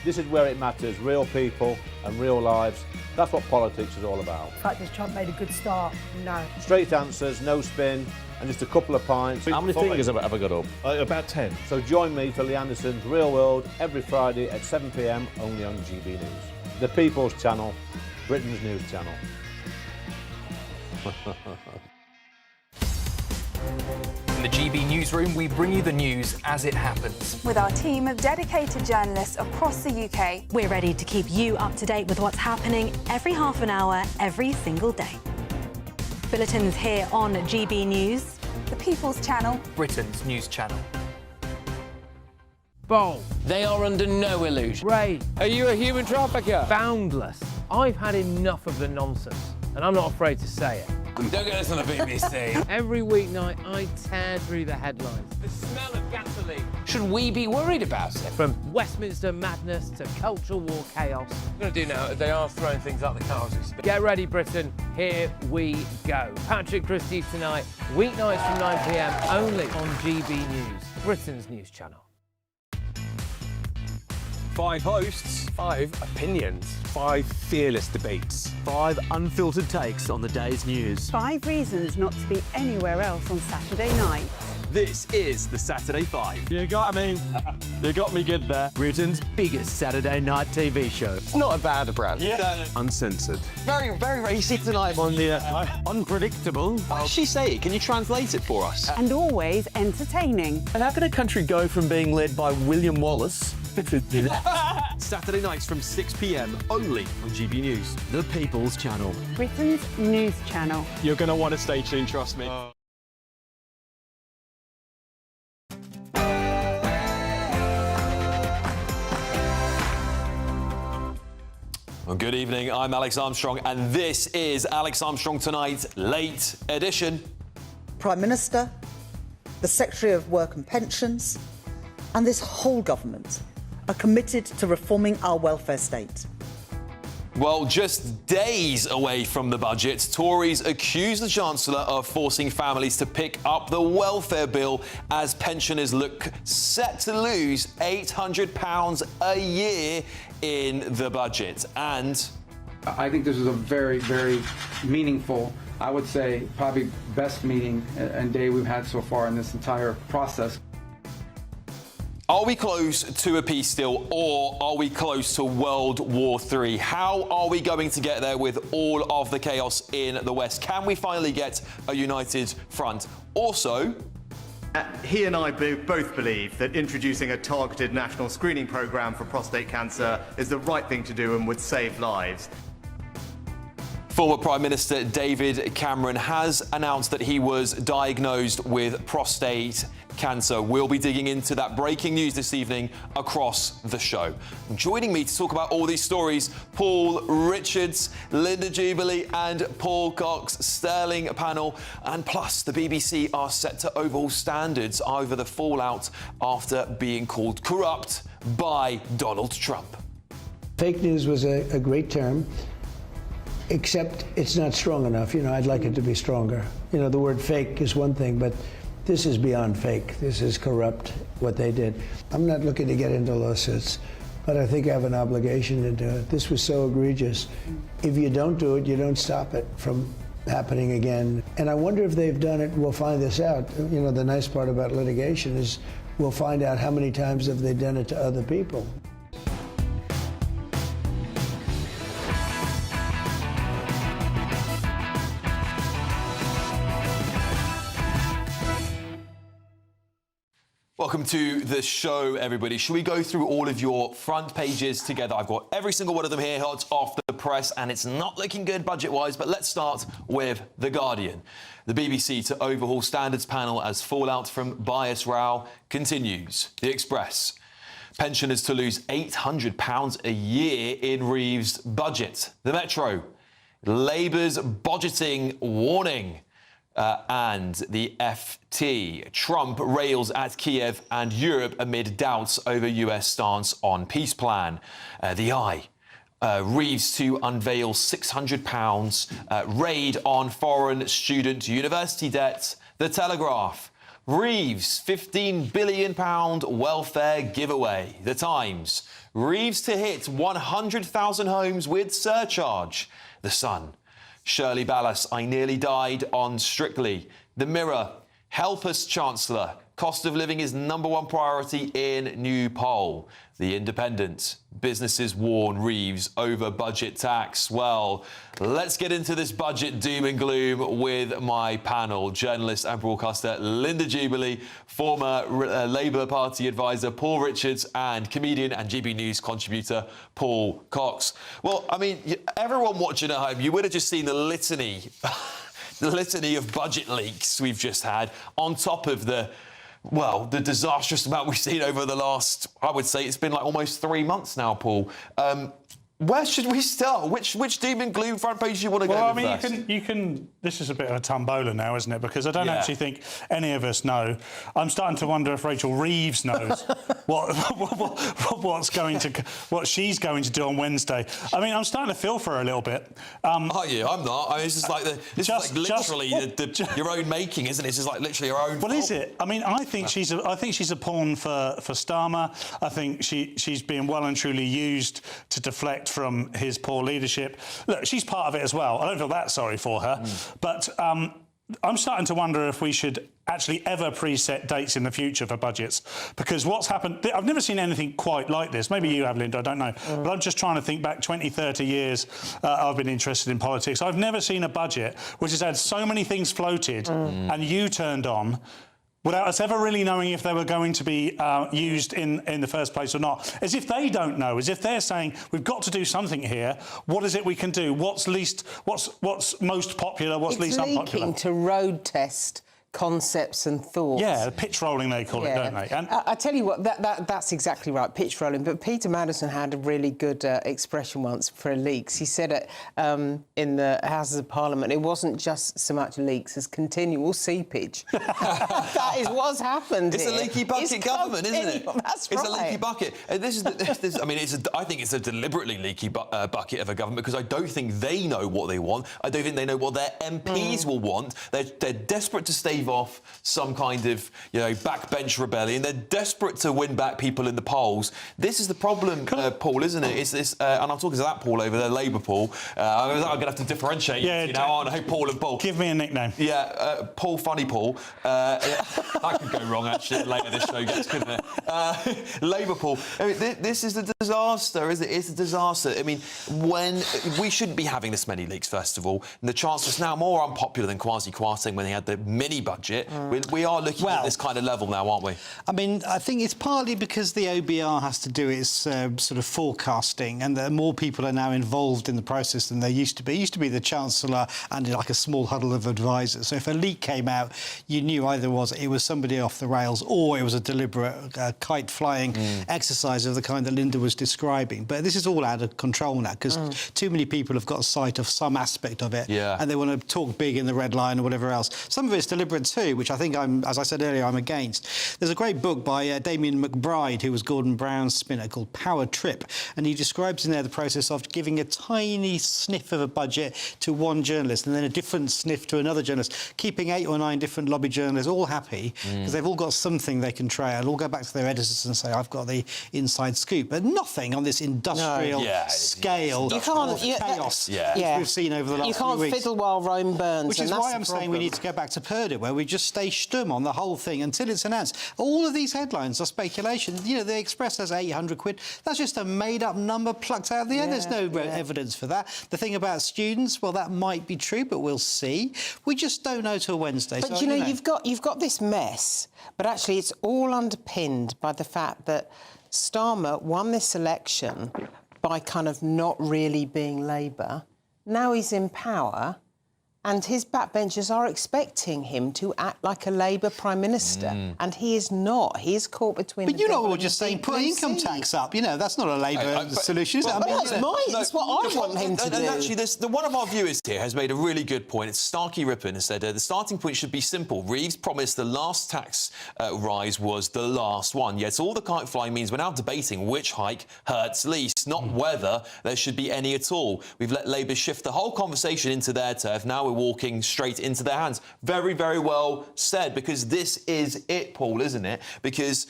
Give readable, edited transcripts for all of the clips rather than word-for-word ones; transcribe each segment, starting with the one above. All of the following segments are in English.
This is where it matters, real people and real lives. That's what politics is all about. In fact, has Trump made a good start? No. Straight answers, no spin, and just a couple of pints. How many fingers have I ever got up? About 10. So join me for Lee Anderson's Real World every Friday at 7 p.m. only on GB News. The People's Channel, Britain's news channel. In the GB newsroom, we bring you the news as it happens. With our team of dedicated journalists across the UK, we're ready to keep you up to date with what's happening every half an hour, every single day. Bulletins here on GB News. The People's Channel, Britain's news channel. Bold. They are under no illusion. Brave. Are you a human trafficker? Boundless. I've had enough of the nonsense, and I'm not afraid to say it. Don't get this on the BBC. Every weeknight, I tear through the headlines. The smell of gasoline. Should we be worried about it? From Westminster madness to cultural war chaos. What I'm going to do now is they are throwing things out the car as we speak. Get ready, Britain. Here we go. Patrick Christie's tonight, weeknights from 9 p.m. only on GB News, Britain's news channel. 5 hosts, 5 opinions, 5 fearless debates, 5 unfiltered takes on the day's news. 5 reasons not to be anywhere else on Saturday night. This is the Saturday 5. You got me good there. Britain's biggest Saturday night TV show. It's not a bad brand. Yeah. Uncensored. Very, very racy tonight. On the unpredictable. What does she say? Can you translate it for us? And always entertaining. And how can a country go from being led by William Wallace Saturday nights from 6 p.m. only on GB News, the People's Channel. Britain's news channel. You're going to want to stay tuned, trust me. Well, good evening, I'm Alex Armstrong, and this is Alex Armstrong Tonight, late edition. Prime Minister, the Secretary of Work and Pensions, and this whole government are committed to reforming our welfare state. Well, just days away from the budget, Tories accuse the Chancellor of forcing families to pick up the welfare bill as pensioners look set to lose £800 a year in the budget. And I think this is a very, very meaningful, I would say probably best meeting and day we've had so far in this entire process. are we close to a peace deal, or are we close to World War III? How are we going to get there with all of the chaos in the West? Can we finally get a united front? Also, he and I both believe that introducing a targeted national screening programme for prostate cancer is the right thing to do and would save lives. Former Prime Minister David Cameron has announced that he was diagnosed with prostate cancer. We'll be digging into that breaking news this evening across the show. Joining me to talk about all these stories, Paul Richards, Linda Jubilee and Paul Cox, Sterling panel, and plus the BBC are set to overhaul standards over the fallout after being called corrupt by Donald Trump. Fake news was a great term, except it's not strong enough. You know, I'd like it to be stronger. You know, the word fake is one thing, but this is beyond fake. This is corrupt, what they did. I'm not looking to get into lawsuits, but I think I have an obligation to do it. This was so egregious. If you don't do it, you don't stop it from happening again. And I wonder if they've done it, we'll find this out. You know, the nice part about litigation is we'll find out how many times have they done it to other people. Welcome to the show, everybody. Shall we go through all of your front pages together? I've got every single one of them here, hot off the press, and it's not looking good budget-wise, but let's start with The Guardian. The BBC to overhaul standards panel as fallout from bias row continues. The Express. Pensioners to lose £800 a year in Reeves' budget. The Metro. Labour's budgeting warning. And the FT. Trump rails at Kiev and Europe amid doubts over US stance on peace plan. The Eye. Reeves to unveil £600 raid on foreign student university debt. The Telegraph. Reeves, £15 billion welfare giveaway. The Times. Reeves to hit 100,000 homes with surcharge. The Sun. Shirley Ballas, I nearly died on Strictly. The Mirror. Help us, Chancellor. Cost of living is #1 priority in new poll. The Independent. Businesses warn Reeves over budget tax. Well, let's get into this budget doom and gloom with my panel. Journalist and broadcaster Linda Jubilee, former Labour Party advisor Paul Richards, and comedian and GB News contributor Paul Cox. Well, I mean, everyone watching at home, you would have just seen the litany, the litany of budget leaks we've just had, on top of the disastrous amount we've seen over the last, I would say it's been like almost 3 months now, Paul. Where should we start? Which doom and gloom front page do you want to go with? Well, I mean, you can. This is a bit of a tombola now, isn't it? Because I don't actually think any of us know. I'm starting to wonder if Rachel Reeves knows what she's going to do on Wednesday. I mean, I'm starting to feel for her a little bit. Are you? I'm not. I mean, this is like literally your own making, isn't it? This is like literally your own. Well, is it? I mean, I think she's a pawn for Starmer. I think she's being well and truly used to deflect from his poor leadership. Look, she's part of it as well. I don't feel that sorry for her. But I'm starting to wonder if we should actually ever preset dates in the future for budgets, because what's happened, I've never seen anything quite like this. Maybe you have, Linda, I don't know. But I'm just trying to think back 20, 30 years I've been interested in politics. I've never seen a budget which has had so many things floated and U-turned on without us ever really knowing if they were going to be used in the first place or not. As if they don't know, as if they're saying, we've got to do something here. What is it we can do? What's most popular, what's least unpopular? It's leaking to road test concepts and thoughts. Yeah, the pitch rolling they call it, don't they? And I tell you what, that's exactly right, pitch rolling. But Peter Madison had a really good expression once for leaks. He said it in the Houses of Parliament, it wasn't just so much leaks as continual seepage. That is what's happened. It's here. a leaky bucket government, isn't it? That's right. It's a leaky bucket. And I mean, I think it's a deliberately leaky bucket of a government, because I don't think they know what they want. I don't think they know what their MPs will want. They're desperate to stave off some kind of, backbench rebellion. They're desperate to win back people in the polls. This is the problem, Paul, isn't it? It's this, and I'm talking to that Paul over there, Labour Paul. I'm going to have to differdifferentiate, aren't I? Paul and Paul. Give me a nickname. Yeah, Paul Funny Paul. That could go wrong, actually, later this show gets, couldn't it? Labour Paul. I mean, this is a disaster, isn't it? It's a disaster. I mean, when we shouldn't be having this many leaks, first of all, and the Chancellor's now more unpopular than Kwasi Kwarteng when he had the mini budget. We are looking at this kind of level now, aren't we? I mean, I think it's partly because the OBR has to do its sort of forecasting, and that more people are now involved in the process than there used to be. It used to be the Chancellor and like a small huddle of advisors. So if a leak came out, you knew either it was somebody off the rails or it was a deliberate kite-flying exercise of the kind that Linda was describing. But this is all out of control now, because too many people have got sight of some aspect of it, and they want to talk big in the red line or whatever else. Some of it's deliberate too, which I think as I said earlier, I'm against. There's a great book by Damien McBride, who was Gordon Brown's spinner, called Power Trip, and he describes in there the process of giving a tiny sniff of a budget to one journalist and then a different sniff to another journalist, keeping 8 or 9 different lobby journalists all happy because they've all got something they can trade. All go back to their editors and say, I've got the inside scoop, but nothing on this industrial scale of chaos we've seen over the last few weeks. You can't fiddle while Rome burns. Which is why I'm saying we need to go back to Purdah, where we just stay stum on the whole thing until it's announced. All of these headlines are speculation. The Express says 800 quid. That's just a made-up number plucked out of the air. There's no evidence for that. The thing about students, well, that might be true, but we'll see. We just don't know till Wednesday. But, you've got this mess, but actually it's all underpinned by the fact that Starmer won this election by kind of not really being Labour. Now he's in power, and his backbenchers are expecting him to act like a Labour Prime Minister, and he is not. He is caught between the devil and the just saying put income tax up. That's not a Labour solution, is it? That's what I want him to do. And actually, one of our viewers here has made a really good point. It's Starkey Rippon, who said the starting point should be simple. Reeves promised the last tax rise was the last one. Yet all the kite flying means we're now debating which hike hurts least, not whether there should be any at all. We've let Labour shift the whole conversation into their turf. Now we're walking straight into their hands. Very, very well said, because this is it, Paul, isn't it? Because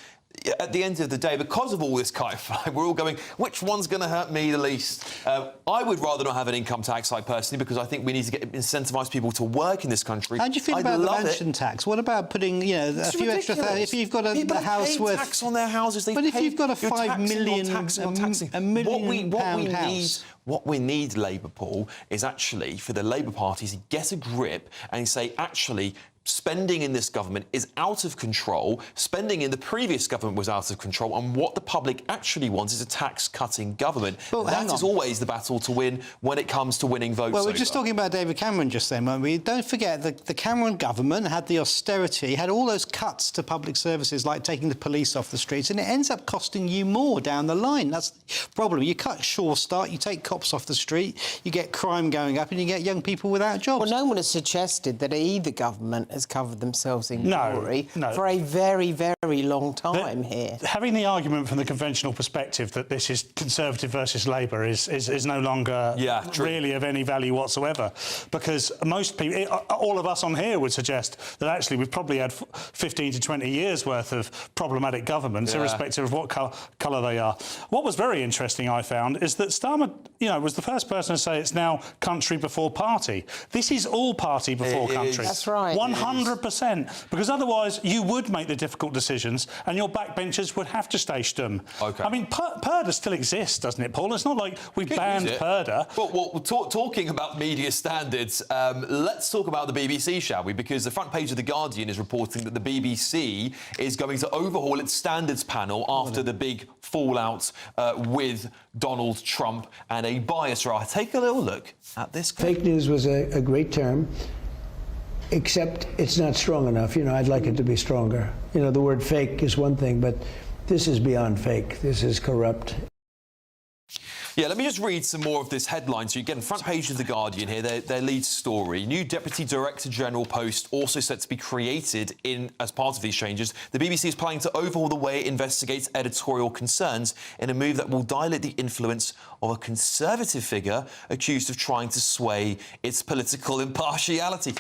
at the end of the day, because of all this kite flying, we're all going, which one's going to hurt me the least? I would rather not have an income tax, I personally, because I think we need to incentivise people to work in this country. How do you feel about the mansion tax? What about putting, you know, a few extra... If you've got a house worth... tax on their houses. But if you've got a £5 million, a £1 million house... What we need, Labour, Paul, is actually for the Labour Party to get a grip and say, actually, spending in this government is out of control. Spending in the previous government was out of control. And what the public actually wants is a tax-cutting government. Well, that is always the battle to win when it comes to winning votes. Well, we're just talking about David Cameron just then, weren't we? Don't forget the Cameron government had the austerity, had all those cuts to public services, like taking the police off the streets, and it ends up costing you more down the line. That's the problem. You cut Sure Start, you take cops off the street, you get crime going up, and you get young people without jobs. Well, no one has suggested that either government has covered themselves in glory for a very, very long time here. Having the argument from the conventional perspective that this is Conservative versus Labour is no longer really of any value whatsoever, because most people, all of us on here would suggest that actually we've probably had 15 to 20 years worth of problematic governments, irrespective of what colour they are. What was very interesting, I found, is that Starmer, you know, was the first person to say it's now country before party. This is all party before country. That's right. 100%, because otherwise you would make the difficult decisions and your backbenchers would have to stay stum. OK. I mean, Purdah still exists, doesn't it, Paul? It's not like we banned Purdah. Well, talking about media standards, let's talk about the BBC, shall we? Because the front page of The Guardian is reporting that the BBC is going to overhaul its standards panel after the big fallout with Donald Trump and a bias right. Take a little look at this. Fake news was a great term, except it's not strong enough. You know, I'd like it to be stronger. You know, the word fake is one thing, but this is beyond fake. This is corrupt. Yeah, let me just read some more of this headline. So again, front page of The Guardian here, their lead story. New Deputy Director General post also set to be created as part of these changes. The BBC is planning to overhaul the way it investigates editorial concerns in a move that will dilate the influence of a Conservative figure accused of trying to sway its political impartiality.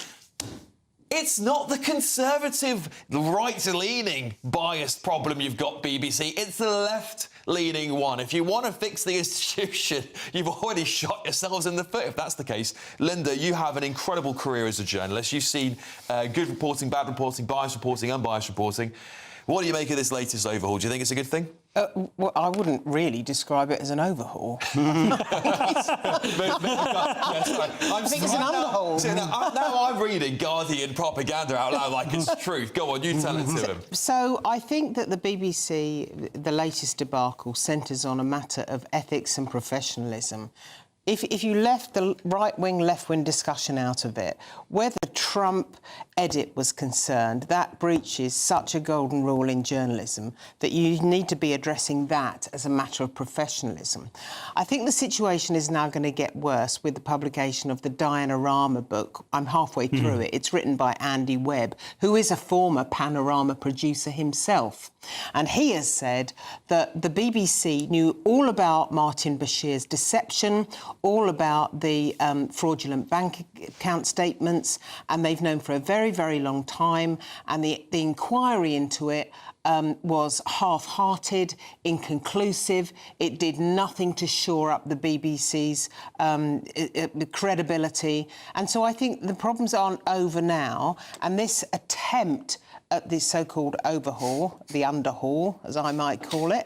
It's not the Conservative, right-leaning, biased problem you've got, BBC. It's the left-leaning one. If you want to fix the institution, you've already shot yourselves in the foot, if that's the case. Linda, you have an incredible career as a journalist. You've seen good reporting, bad reporting, biased reporting, unbiased reporting. What do you make of this latest overhaul? Do you think it's a good thing? Well, I wouldn't really describe it as an overhaul. I think it's an underhaul. Now I'm reading Guardian propaganda out loud like it's truth. Go on, you tell it to him. So I think that the BBC, the latest debacle, centres on a matter of ethics and professionalism. If you left the right-wing, left-wing discussion out of it, where the Trump edit was concerned, that breaches such a golden rule in journalism that you need to be addressing that as a matter of professionalism. I think the situation is now going to get worse with the publication of the Dianorama book. I'm halfway through it. It's written by Andy Webb, who is a former Panorama producer himself. And he has said that the BBC knew all about Martin Bashir's deception, all about the fraudulent bank account statements, and they've known for a very, very long time. And the inquiry into it was half-hearted, inconclusive. It did nothing to shore up the BBC's credibility. And so I think the problems aren't over now. And this attempt at this so-called overhaul, the underhaul, as I might call it,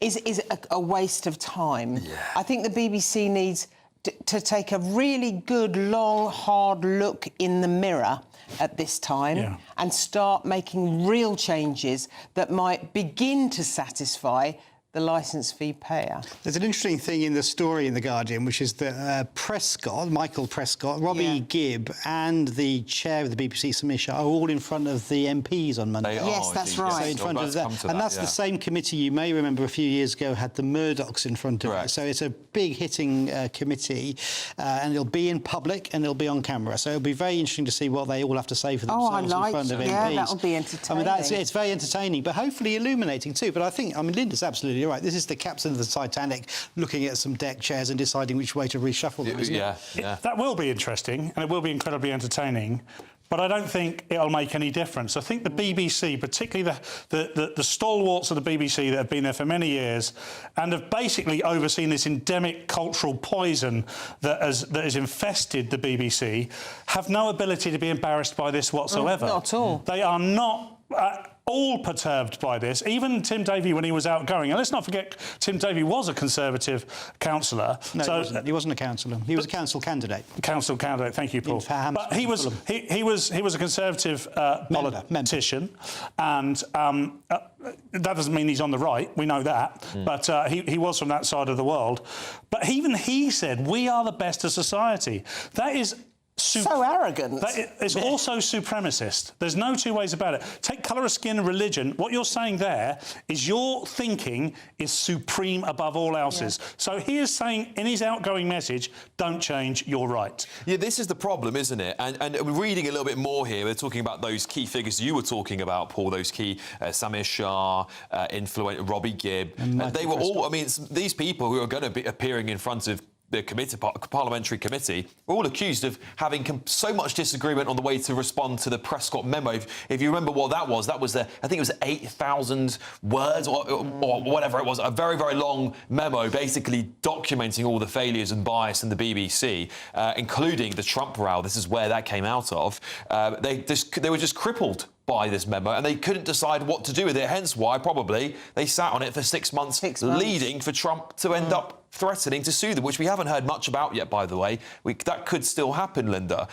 is a waste of time. Yeah. I think the BBC needs to take a really good, long, hard look in the mirror at this time and start making real changes that might begin to satisfy the licence fee payer. There's an interesting thing in the story in The Guardian, which is that Michael Prescott, Robbie Gibb and the chair of the BBC, Samir Shah, are all in front of the MPs on Monday. Yes, that's right. So in front of that. And that's the same committee you may remember a few years ago had the Murdochs in front of it. So it's a big hitting committee and it'll be in public and it'll be on camera. So it'll be very interesting to see what they all have to say for themselves in front of MPs. Yeah, that'll be entertaining. I mean, it's very entertaining, but hopefully illuminating too. But I think, Linda's absolutely absolutely right. This is the captain of the Titanic looking at some deck chairs and deciding which way to reshuffle them, isn't it? That will be interesting, and it will be incredibly entertaining. But I don't think it'll make any difference. I think the BBC, particularly the stalwarts of the BBC that have been there for many years and have basically overseen this endemic cultural poison that has infested the BBC, have no ability to be embarrassed by this whatsoever. Not at all. They are not all perturbed by this. Even Tim Davie, when he was outgoing, and let's not forget, Tim Davie was a Conservative councillor. No, he wasn't a councillor. He was a council candidate. Council candidate, thank you, Paul. But he was a Conservative politician, and that doesn't mean he's on the right. We know that, but he was from that side of the world. But even he said, "We are the best of society." That is. So arrogant. It's also supremacist. There's no two ways about it. Take colour of skin and religion. What you're saying there is your thinking is supreme above all else's. Yeah. So he is saying in his outgoing message, don't change, you're right. Yeah, this is the problem, isn't it? And reading a little bit more here, we're talking about those key figures you were talking about, Paul, those key Samir Shah, Robbie Gibb. They were all, I mean, these people who are going to be appearing in front of the parliamentary committee, were all accused of having so much disagreement on the way to respond to the Prescott memo. If you remember what that was I think it was 8,000 words or whatever it was, a very, very long memo basically documenting all the failures and bias in the BBC, including the Trump row. This is where that came out of. They were just crippled by this memo, and they couldn't decide what to do with it, hence why probably they sat on it for 6 months, leading for Trump to end up threatening to sue them, which we haven't heard much about yet, by the way. That could still happen, Linda.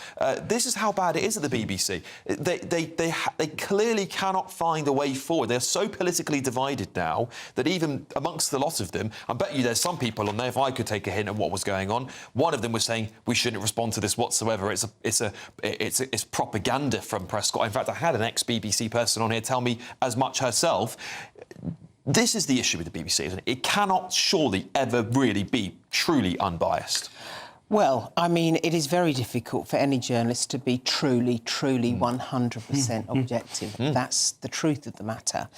This is how bad it is at the BBC. They clearly cannot find a way forward. They're so politically divided now that even amongst the lot of them, I bet you there's some people on there, if I could take a hint at what was going on, one of them was saying, we shouldn't respond to this whatsoever. It's propaganda from Prescott. In fact, I had an ex-BBC person on here tell me as much herself. This is the issue with the BBC, isn't it? It cannot surely ever really be truly unbiased. Well, I mean, it is very difficult for any journalist to be truly 100% objective. That's the truth of the matter.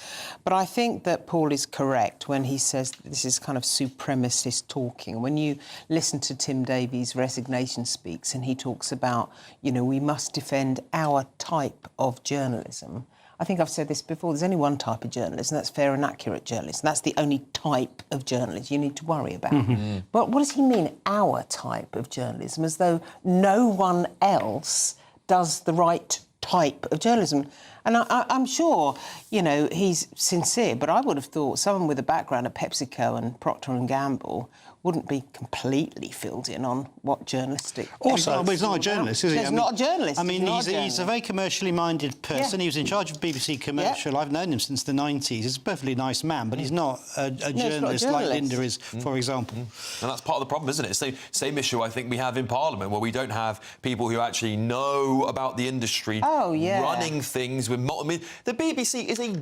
But I think that Paul is correct when he says this is kind of supremacist talking. When you listen to Tim Davie's resignation speaks and he talks about, you know, we must defend our type of journalism. I think I've said this before, there's only one type of journalism, and that's fair and accurate journalism. That's the only type of journalism you need to worry about. But what does he mean, our type of journalism, as though no one else does the right type of journalism? And I'm sure, you know, he's sincere, but I would have thought someone with a background at PepsiCo and Procter & Gamble wouldn't be completely filled in on what journalistic... Also, well, he's not a journalist, is he? He's not a journalist. I mean, he's a very commercially minded person. He was in charge of BBC Commercial. I've known him since the 90s. He's a perfectly nice man, but he's not a journalist like Linda is, for example. And that's part of the problem, isn't it? Same issue I think we have in Parliament, where we don't have people who actually know about the industry running things with... I mean, the BBC is a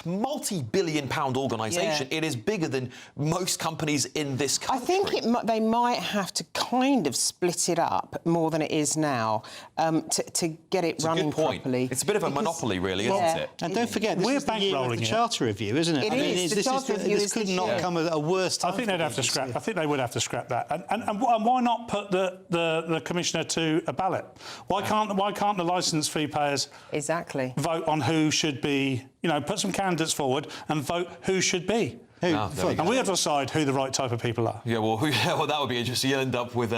multi-billion-pound organisation. It is bigger than most companies in this country. I think they might have to kind of split it up more than it is now to get it running properly. It's a bit of a monopoly, really, isn't it? And don't forget, this is the year of the Charter Review, isn't it? This could not come at a worse time. I think they'd have to scrap. I think they would have to scrap that. And why not put the commissioner to a ballot? Why can't the licence fee payers vote on who should be? You know, put some candidates forward and vote who should be. And we have to decide who the right type of people are. Yeah, well, that would be interesting. You'll end up with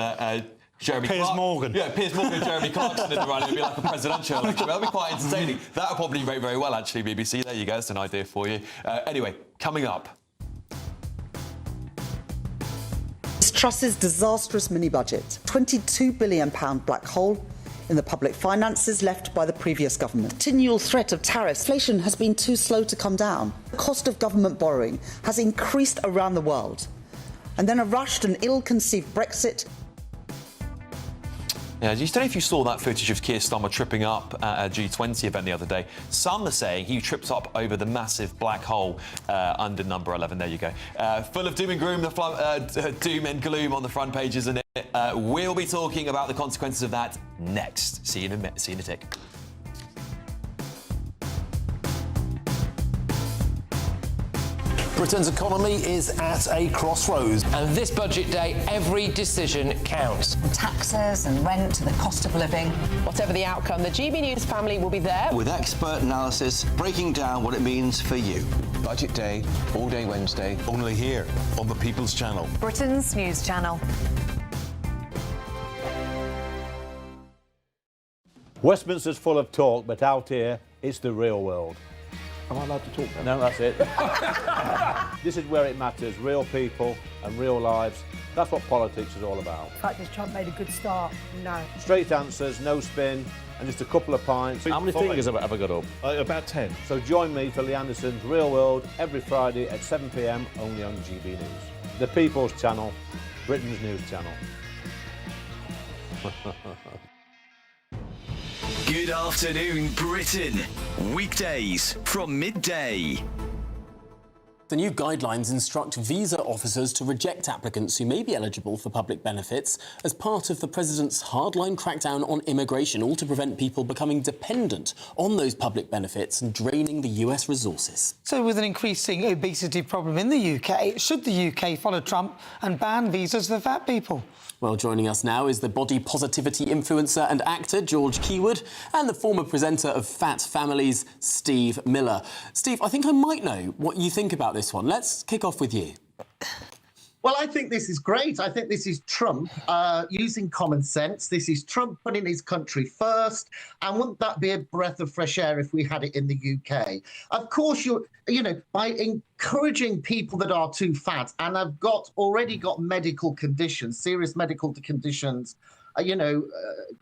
Jeremy Piers Morgan. Yeah, Piers Morgan and Jeremy Clarkson in the run. It'd be like a presidential election. That'd be quite entertaining. That would probably rate very well, actually, BBC. There you go. That's an idea for you. Anyway, coming up. Truss's disastrous mini-budget, £22 billion black hole in the public finances left by the previous government. Continual threat of tariffs. Inflation has been too slow to come down. The cost of government borrowing has increased around the world. And then a rushed and ill-conceived Brexit. Yeah, I don't know if you saw that footage of Keir Starmer tripping up at a G20 event the other day. Some are saying he tripped up over the massive black hole under number 11. There you go. Full of doom and gloom, doom and gloom on the front pages, isn't it? We'll be talking about the consequences of that next. See you in a tick. Britain's economy is at a crossroads. And this budget day, every decision counts. From taxes and rent to the cost of living. Whatever the outcome, the GB News family will be there with expert analysis breaking down what it means for you. Budget day, all day Wednesday, only here on the People's Channel. Britain's news channel. Westminster's full of talk, but out here, it's the real world. Am I allowed to talk then? No, that's it. This is where it matters, real people and real lives. That's what politics is all about. In fact, has Trump made a good start? No. Straight answers, no spin, and just a couple of pints. How many fingers have I got up? About 10. So join me for Lee Anderson's Real World every Friday at 7 p.m. only on GB News. The People's Channel, Britain's news channel. Good afternoon, Britain. Weekdays from midday. The new guidelines instruct visa officers to reject applicants who may be eligible for public benefits as part of the president's hardline crackdown on immigration, all to prevent people becoming dependent on those public benefits and draining the US resources. So with an increasing obesity problem in the UK, should the UK follow Trump and ban visas for fat people? Well, joining us now is the body positivity influencer and actor George Keywood and the former presenter of Fat Families, Steve Miller. Steve, I think I might know what you think about this one. Let's kick off with you. Well, I think this is great. I think this is Trump using common sense. This is Trump putting his country first. And wouldn't that be a breath of fresh air if we had it in the UK? Of course, by encouraging people that are too fat and have already got medical conditions, serious medical conditions,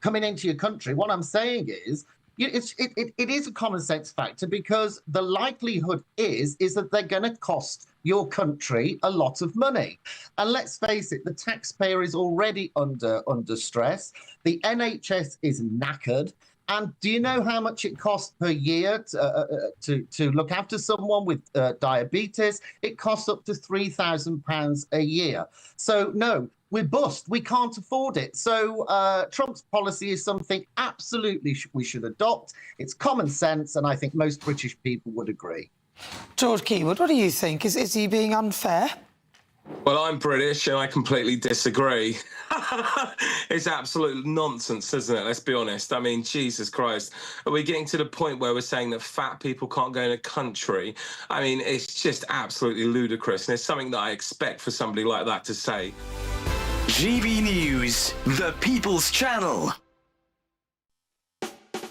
coming into your country, what I'm saying is, it is a common sense factor, because the likelihood is that they're going to cost your country a lot of money. And let's face it, the taxpayer is already under stress. The NHS is knackered. And do you know how much it costs per year to look after someone with diabetes? It costs up to £3,000 a year. So no, we're bust. We can't afford it. So Trump's policy is something absolutely we should adopt. It's common sense, and I think most British people would agree. George Keywood, what do you think? Is he being unfair? Well, I'm British and I completely disagree. It's absolute nonsense, isn't it? Let's be honest. I mean, Jesus Christ. Are we getting to the point where we're saying that fat people can't go in a country? I mean, it's just absolutely ludicrous. And it's something that I expect for somebody like that to say. GB News, the People's Channel.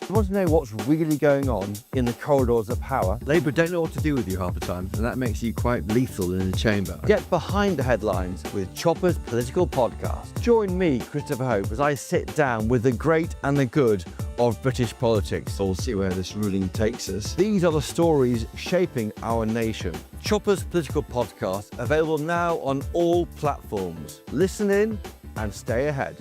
You want to know what's really going on in the corridors of power? Labour don't know what to do with you half the time, and that makes you quite lethal in the chamber. Get behind the headlines with Chopper's Political Podcast. Join me, Christopher Hope, as I sit down with the great and the good of British politics. We'll see where this ruling takes us. These are the stories shaping our nation. Chopper's Political Podcast, available now on all platforms. Listen in and stay ahead.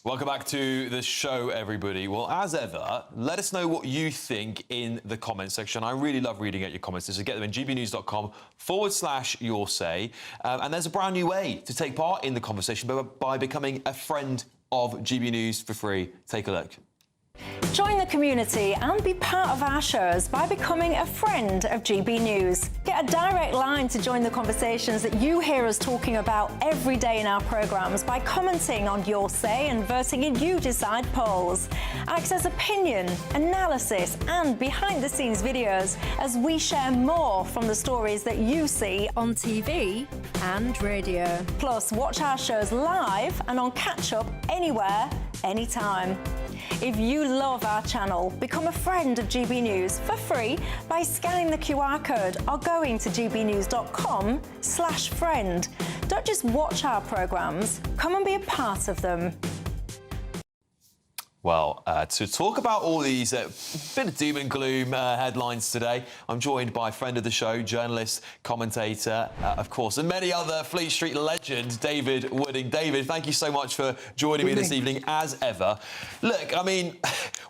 Welcome back to the show, everybody. Well, as ever, let us know what you think in the comments section. I really love reading out your comments. So get them in gbnews.com/your say. And there's a brand new way to take part in the conversation by becoming a friend of GB News for free. Take a look. Join the community and be part of our shows by becoming a friend of GB News. Get a direct line to join the conversations that you hear us talking about every day in our programmes by commenting on Your Say and voting in You Decide polls. Access opinion, analysis and behind-the-scenes videos as we share more from the stories that you see on TV and radio. Plus, watch our shows live and on catch-up anywhere, anytime. If you love our channel, become a friend of GB News for free by scanning the QR code or going to gbnews.com/friend. Don't just watch our programmes, come and be a part of them. Well, to talk about all these bit of doom and gloom headlines today, I'm joined by friend of the show, journalist, commentator, of course, and many other Fleet Street legend, David Wooding. David, thank you so much for joining me this evening, as ever. Look, I mean,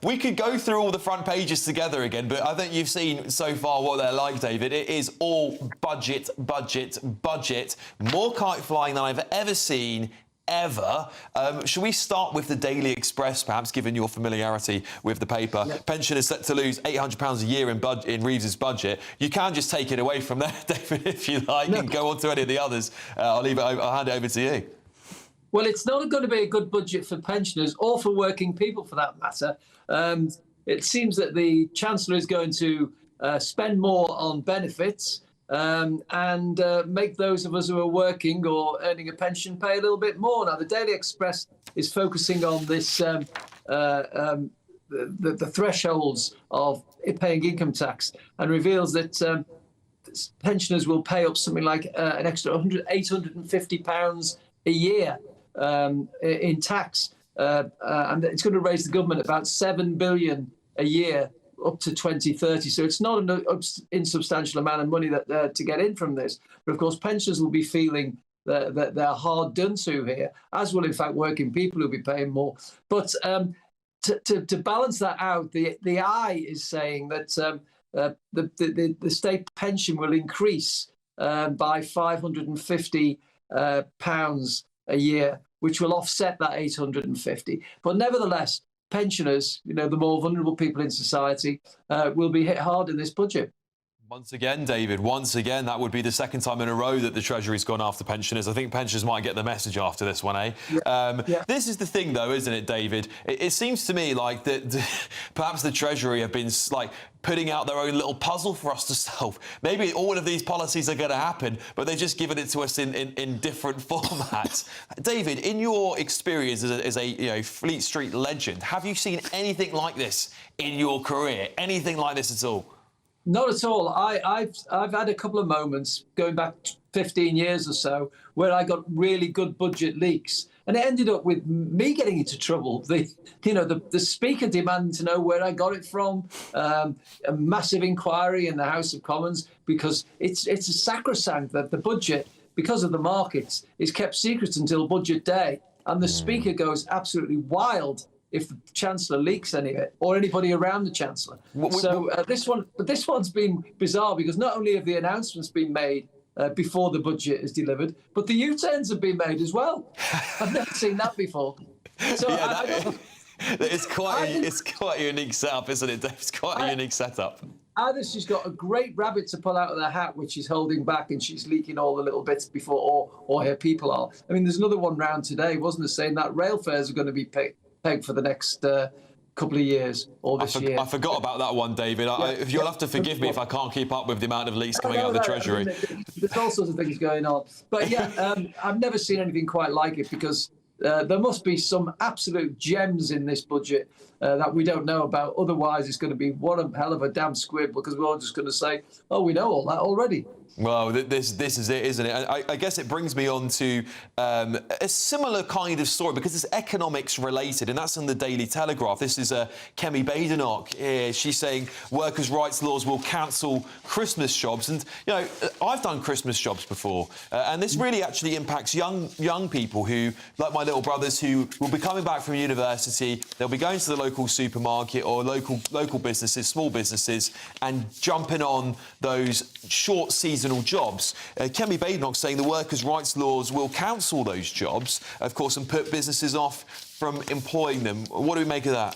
we could go through all the front pages together again, but I think you've seen so far what they're like, David. It is all budget, budget, budget. More kite flying than I've ever seen ever. Should we start with the Daily Express, perhaps, given your familiarity with the paper? Yep. Pensioners set to lose £800 a year in Reeves's budget. You can just take it away from there, David, if you like, and go on to any of the others. I'll hand it over to you. Well, it's not going to be a good budget for pensioners or for working people, for that matter. It seems that the Chancellor is going to spend more on benefits and make those of us who are working or earning a pension pay a little bit more. Now, the Daily Express is focusing on this the thresholds of paying income tax, and reveals that pensioners will pay up something like an extra £850 a year in tax, and it's going to raise the government about £7 billion a year up to 2030. So it's not an insubstantial amount of money that to get in from this. But of course, pensioners will be feeling that they're hard done to here, as will in fact working people who'll be paying more. But to balance that out, the Eye is saying that the state pension will increase by £550 a year, which will offset that 850. But nevertheless, pensioners, the more vulnerable people in society, will be hit hard in this budget. Once again, David, that would be the second time in a row that the Treasury's gone after pensioners. I think pensioners might get the message after this one, eh? Yeah. This is the thing, though, isn't it, David? It seems to me like that perhaps the Treasury have been putting out their own little puzzle for us to solve. Maybe all of these policies are going to happen, but they're just giving it to us in different formats. David, in your experience as a Fleet Street legend, have you seen anything like this in your career? Anything like this at all? Not at all. I've had a couple of moments going back 15 years or so where I got really good budget leaks, and it ended up with me getting into trouble. The Speaker demanding to know where I got it from, a massive inquiry in the House of Commons, because it's a sacrosanct that the budget, because of the markets, is kept secret until budget day, and the Speaker goes absolutely wild if the Chancellor leaks any of it, or anybody around the Chancellor. This one's been bizarre, because not only have the announcements been made before the budget is delivered, but the U-turns have been made as well. I've never seen that before. So it's quite a unique setup, isn't it, Dave? It's quite a unique setup. Either she's got a great rabbit to pull out of the hat, which she's holding back, and she's leaking all the little bits before, or her people are. I mean, there's another one round today, wasn't there, saying that rail fares are going to be pegged for the next couple of years or this year. I forgot about that one, David. You'll have to forgive me if I can't keep up with the amount of leaks coming out of the Treasury. There's all sorts of things going on. But yeah, I've never seen anything quite like it, because there must be some absolute gems in this budget that we don't know about. Otherwise, it's going to be one hell of a damn squib, because we're all just going to say, oh, we know all that already. Well, this is it, isn't it? I guess it brings me on to a similar kind of story, because it's economics related, and that's in the Daily Telegraph. This is Kemi Badenoch here. She's saying workers' rights laws will cancel Christmas jobs. And, I've done Christmas jobs before, and this really actually impacts young people who, like my little brothers, who will be coming back from university. They'll be going to the local supermarket or local businesses, small businesses, and jumping on those short seasonal jobs. Kemi Badenoch saying the workers' rights laws will cancel those jobs, of course, and put businesses off from employing them. What do we make of that?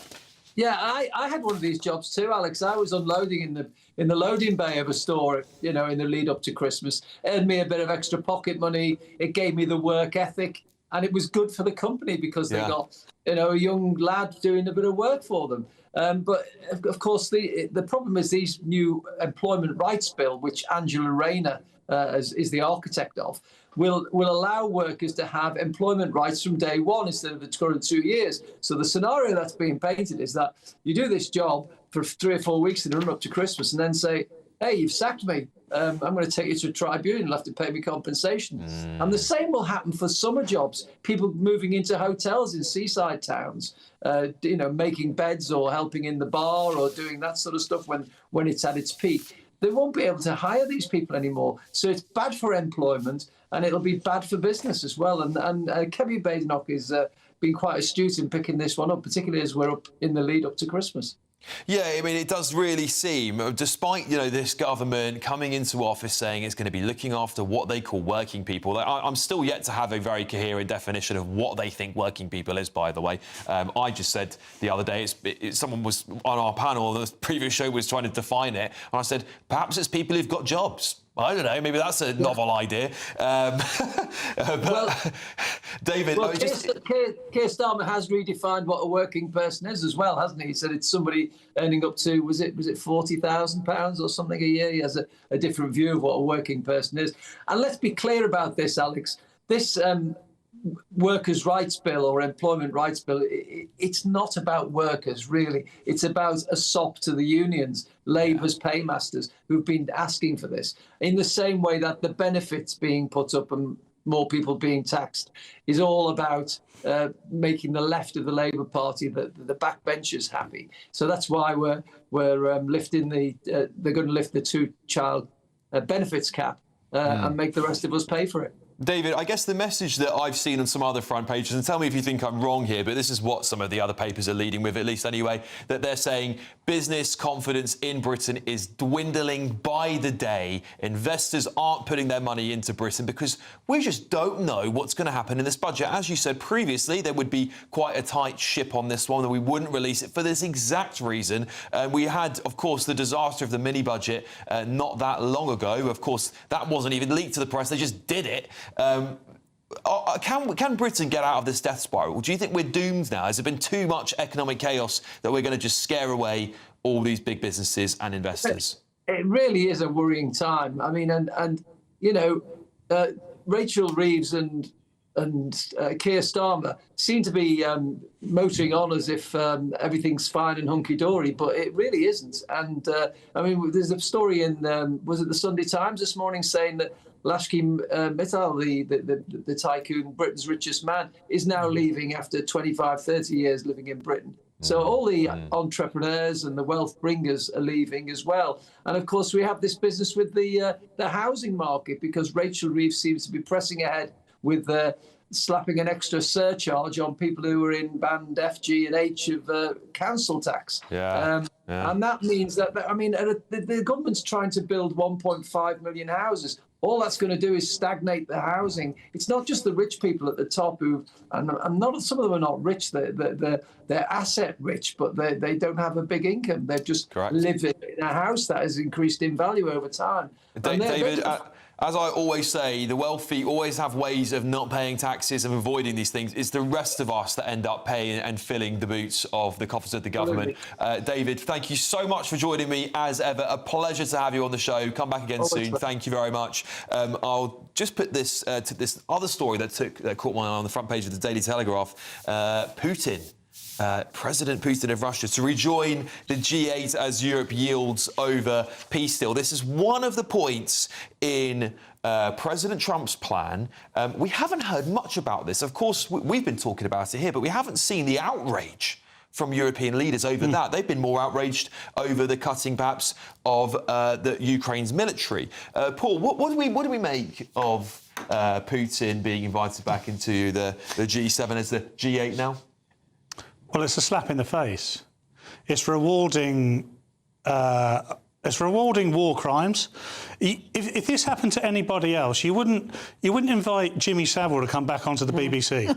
Yeah, I had one of these jobs too, Alex. I was unloading in the loading bay of a store, in the lead up to Christmas. It earned me a bit of extra pocket money. It gave me the work ethic, and it was good for the company, because they got a young lad doing a bit of work for them. But of course, the problem is these new employment rights bill, which Angela Rayner is the architect of, will allow workers to have employment rights from day one instead of the current 2 years. So the scenario that's being painted is that you do this job for 3 or 4 weeks in the run up to Christmas, and then say, hey, you've sacked me. I'm going to take you to a tribunal. You'll have to pay me compensation. And the same will happen for summer jobs. People moving into hotels in seaside towns, making beds or helping in the bar or doing that sort of stuff when it's at its peak. They won't be able to hire these people anymore. So it's bad for employment, and it'll be bad for business as well. And Kemi Badenoch is been quite astute in picking this one up, particularly as we're up in the lead up to Christmas. Yeah, I mean, it does really seem, despite, this government coming into office saying it's going to be looking after what they call working people, I'm still yet to have a very coherent definition of what they think working people is, by the way. I just said the other day, someone was on our panel, the previous show was trying to define it, and I said, perhaps it's people who've got jobs. I don't know, maybe that's a novel idea. David... Well, Keir Starmer has redefined what a working person is as well, hasn't he? He said it's somebody earning up to, was it £40,000 or something a year? He has a different view of what a working person is. And let's be clear about this, Alex. This workers' rights bill or employment rights bill, it's not about workers, really. It's about a sop to the unions, Labour's paymasters, who've been asking for this. In the same way that the benefits being put up and more people being taxed is all about making the left of the Labour Party, the backbenchers, happy. So that's why we're lifting they're going to lift the two-child benefits cap and make the rest of us pay for it. David, I guess the message that I've seen on some other front pages, and tell me if you think I'm wrong here, but this is what some of the other papers are leading with, at least anyway, that they're saying business confidence in Britain is dwindling by the day. Investors aren't putting their money into Britain because we just don't know what's going to happen in this budget. As you said previously, there would be quite a tight ship on this one, that we wouldn't release it for this exact reason. We had, of course, the disaster of the mini-budget not that long ago. Of course, that wasn't even leaked to the press. They just did it. Can Britain get out of this death spiral? Do you think we're doomed now? Has there been too much economic chaos that we're going to just scare away all these big businesses and investors? It really is a worrying time. I mean, Rachel Reeves and Keir Starmer seem to be motoring on as if everything's fine and hunky-dory, but it really isn't. And, there's a story in, was it the Sunday Times this morning, saying that Lashki Mittal, the tycoon, Britain's richest man, is now leaving after 25, 30 years living in Britain. So all the entrepreneurs and the wealth bringers are leaving as well. And of course, we have this business with the housing market, because Rachel Reeves seems to be pressing ahead with slapping an extra surcharge on people who are in band F, G and H of council tax. And that means that, the government's trying to build 1.5 million houses. All that's going to do is stagnate the housing. It's not just the rich people at the top who, and not some of them are not rich. They're asset rich, but they don't have a big income. They've just lived in a house that has increased in value over time. David, as I always say, the wealthy always have ways of not paying taxes and avoiding these things. It's the rest of us that end up paying and filling the boots of the coffers of the government. David, thank you so much for joining me, as ever. A pleasure to have you on the show. Come back again soon. Thank you very much. I'll just put this to this other story that caught my eye on the front page of the Daily Telegraph. Putin. President Putin of Russia to rejoin the G8 as Europe yields over peace deal. This is one of the points in President Trump's plan. We haven't heard much about this. Of course, we've been talking about it here, but we haven't seen the outrage from European leaders over that. They've been more outraged over the cutting, perhaps, of the Ukraine's military. Paul, what do we make of Putin being invited back into the G7 as the G8 now? Well, it's a slap in the face. It's rewarding war crimes. If this happened to anybody else, you wouldn't invite Jimmy Savile to come back onto the BBC.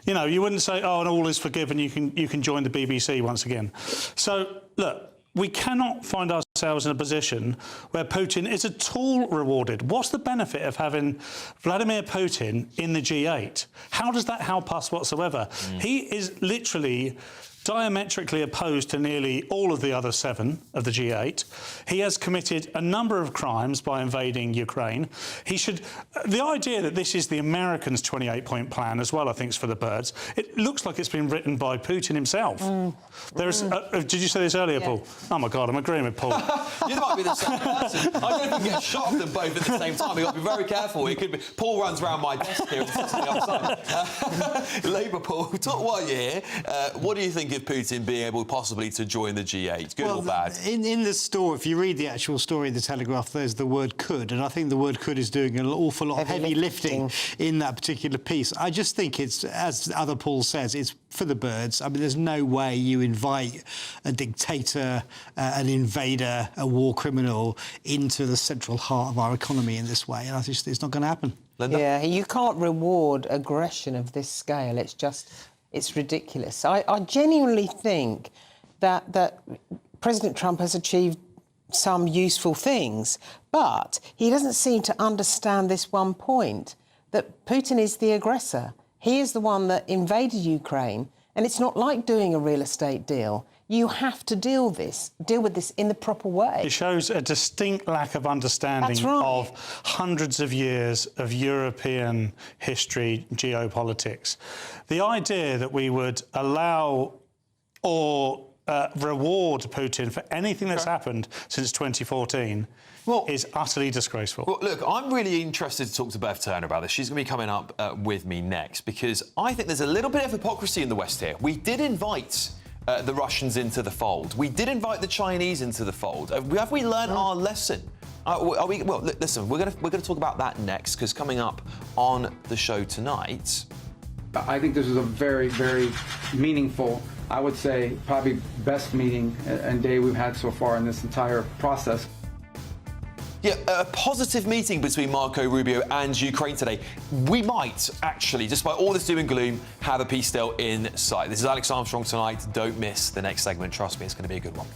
You wouldn't say, "Oh, and all is forgiven. You can join the BBC once again." So look, we cannot find ourselves in a position where Putin is at all rewarded. What's the benefit of having Vladimir Putin in the G8? How does that help us whatsoever? He is literally diametrically opposed to nearly all of the other 7 of the G8. He has committed a number of crimes by invading Ukraine. The idea that this is the Americans' 28-point plan as well, I think, is for the birds. It looks like it's been written by Putin himself. Did you say this earlier, Paul? Oh my God, I'm agreeing with Paul. You might be the same person. I don't think you get shot of them both at the same time. You've got to be very careful. It could be Paul runs around my desk here and sits on the other side. Labour, Paul, talk while you're here. What do you think of Putin being able possibly to join the G8? Good or bad? In the story, if you read the actual story in the Telegraph, there's the word could, and I think the word could is doing an awful lot of heavy lifting in that particular piece. I just think it's, as other Paul says, it's for the birds. I mean, there's no way you invite a dictator, an invader, a war criminal into the central heart of our economy in this way, and I just it's not going to happen. Linda? Yeah, you can't reward aggression of this scale. It's ridiculous. I genuinely think that President Trump has achieved some useful things, but he doesn't seem to understand this one point, that Putin is the aggressor. He is the one that invaded Ukraine, and it's not like doing a real estate deal. You have to deal with this in the proper way. It shows a distinct lack of understanding of hundreds of years of European history, geopolitics. The idea that we would allow or reward Putin for anything that's happened since 2014 is utterly disgraceful. Well, look, I'm really interested to talk to Bev Turner about this. She's going to be coming up with me next, because I think there's a little bit of hypocrisy in the West here. We did invite the Russians into the fold. We did invite the Chinese into the fold. Have we learned our lesson? Well, listen, we're going to talk about that next, because coming up on the show tonight... I think this is a very, very meaningful, I would say, probably best meeting and day we've had so far in this entire process. Yeah, a positive meeting between Marco Rubio and Ukraine today. We might actually, despite all this doom and gloom, have a peace deal in sight. This is Alex Armstrong tonight. Don't miss the next segment. Trust me, it's going to be a good one.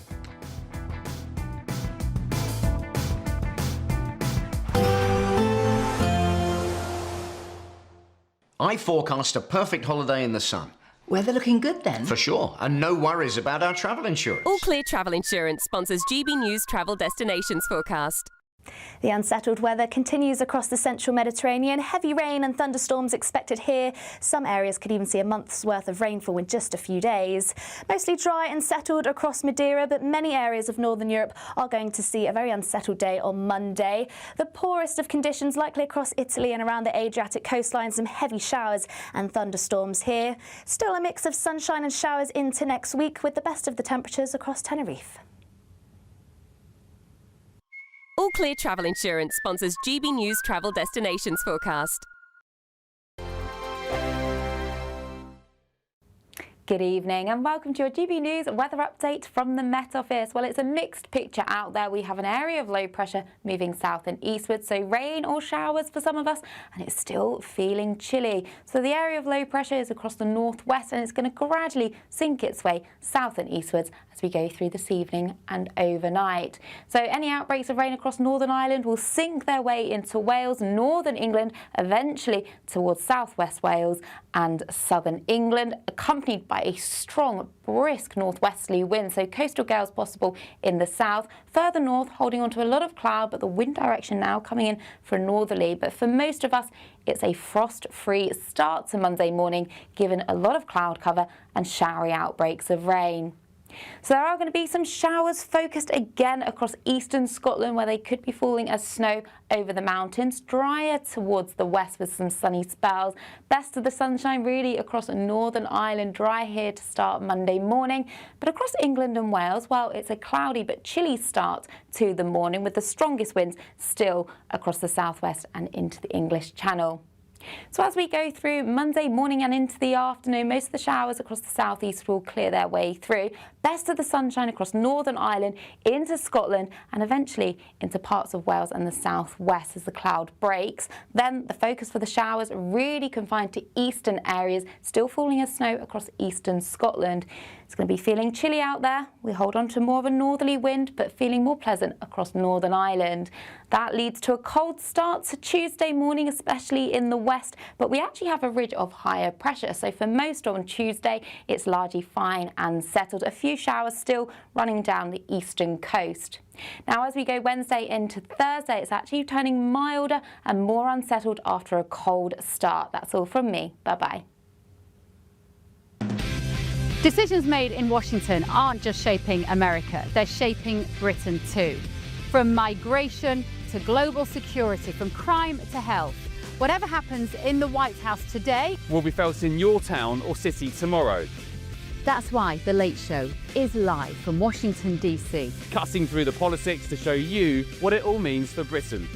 I forecast a perfect holiday in the sun. Weather looking good then? For sure, and no worries about our travel insurance. All Clear Travel Insurance sponsors GB News Travel Destinations Forecast. The unsettled weather continues across the central Mediterranean. Heavy rain and thunderstorms expected here. Some areas could even see a month's worth of rainfall in just a few days. Mostly dry and settled across Madeira, but many areas of northern Europe are going to see a very unsettled day on Monday. The poorest of conditions likely across Italy and around the Adriatic coastline. Some heavy showers and thunderstorms here. Still a mix of sunshine and showers into next week, with the best of the temperatures across Tenerife. All Clear Travel Insurance sponsors GB News Travel Destinations Forecast. Good evening and welcome to your GB News weather update from the Met Office. Well, it's a mixed picture out there. We have an area of low pressure moving south and eastward, so rain or showers for some of us, and it's still feeling chilly. So the area of low pressure is across the northwest, and it's going to gradually sink its way south and eastwards as we go through this evening and overnight. So any outbreaks of rain across Northern Ireland will sink their way into Wales, northern England, eventually towards southwest Wales and southern England, accompanied by a strong, brisk northwesterly wind, so coastal gales possible in the south. Further north, holding on to a lot of cloud, but the wind direction now coming in for a northerly. But for most of us, it's a frost-free start to Monday morning, given a lot of cloud cover and showery outbreaks of rain. So there are going to be some showers focused again across eastern Scotland, where they could be falling as snow over the mountains. Drier towards the west with some sunny spells. Best of the sunshine really across Northern Ireland. Dry here to start Monday morning. But across England and Wales, well, it's a cloudy but chilly start to the morning, with the strongest winds still across the southwest and into the English Channel. So as we go through Monday morning and into the afternoon, most of the showers across the southeast will clear their way through. Best of the sunshine across Northern Ireland, into Scotland and eventually into parts of Wales and the southwest as the cloud breaks. Then the focus for the showers really confined to eastern areas, still falling as snow across eastern Scotland. It's going to be feeling chilly out there. We hold on to more of a northerly wind, but feeling more pleasant across Northern Ireland. That leads to a cold start to Tuesday morning, especially in the west, but we actually have a ridge of higher pressure. So for most on Tuesday, it's largely fine and settled. A few showers still running down the eastern coast. Now, as we go Wednesday into Thursday, it's actually turning milder and more unsettled after a cold start. That's all from me. Bye-bye. Decisions made in Washington aren't just shaping America, they're shaping Britain too. From migration to global security, from crime to health. Whatever happens in the White House today will be felt in your town or city tomorrow. That's why The Late Show is live from Washington, D.C. Cutting through the politics to show you what it all means for Britain.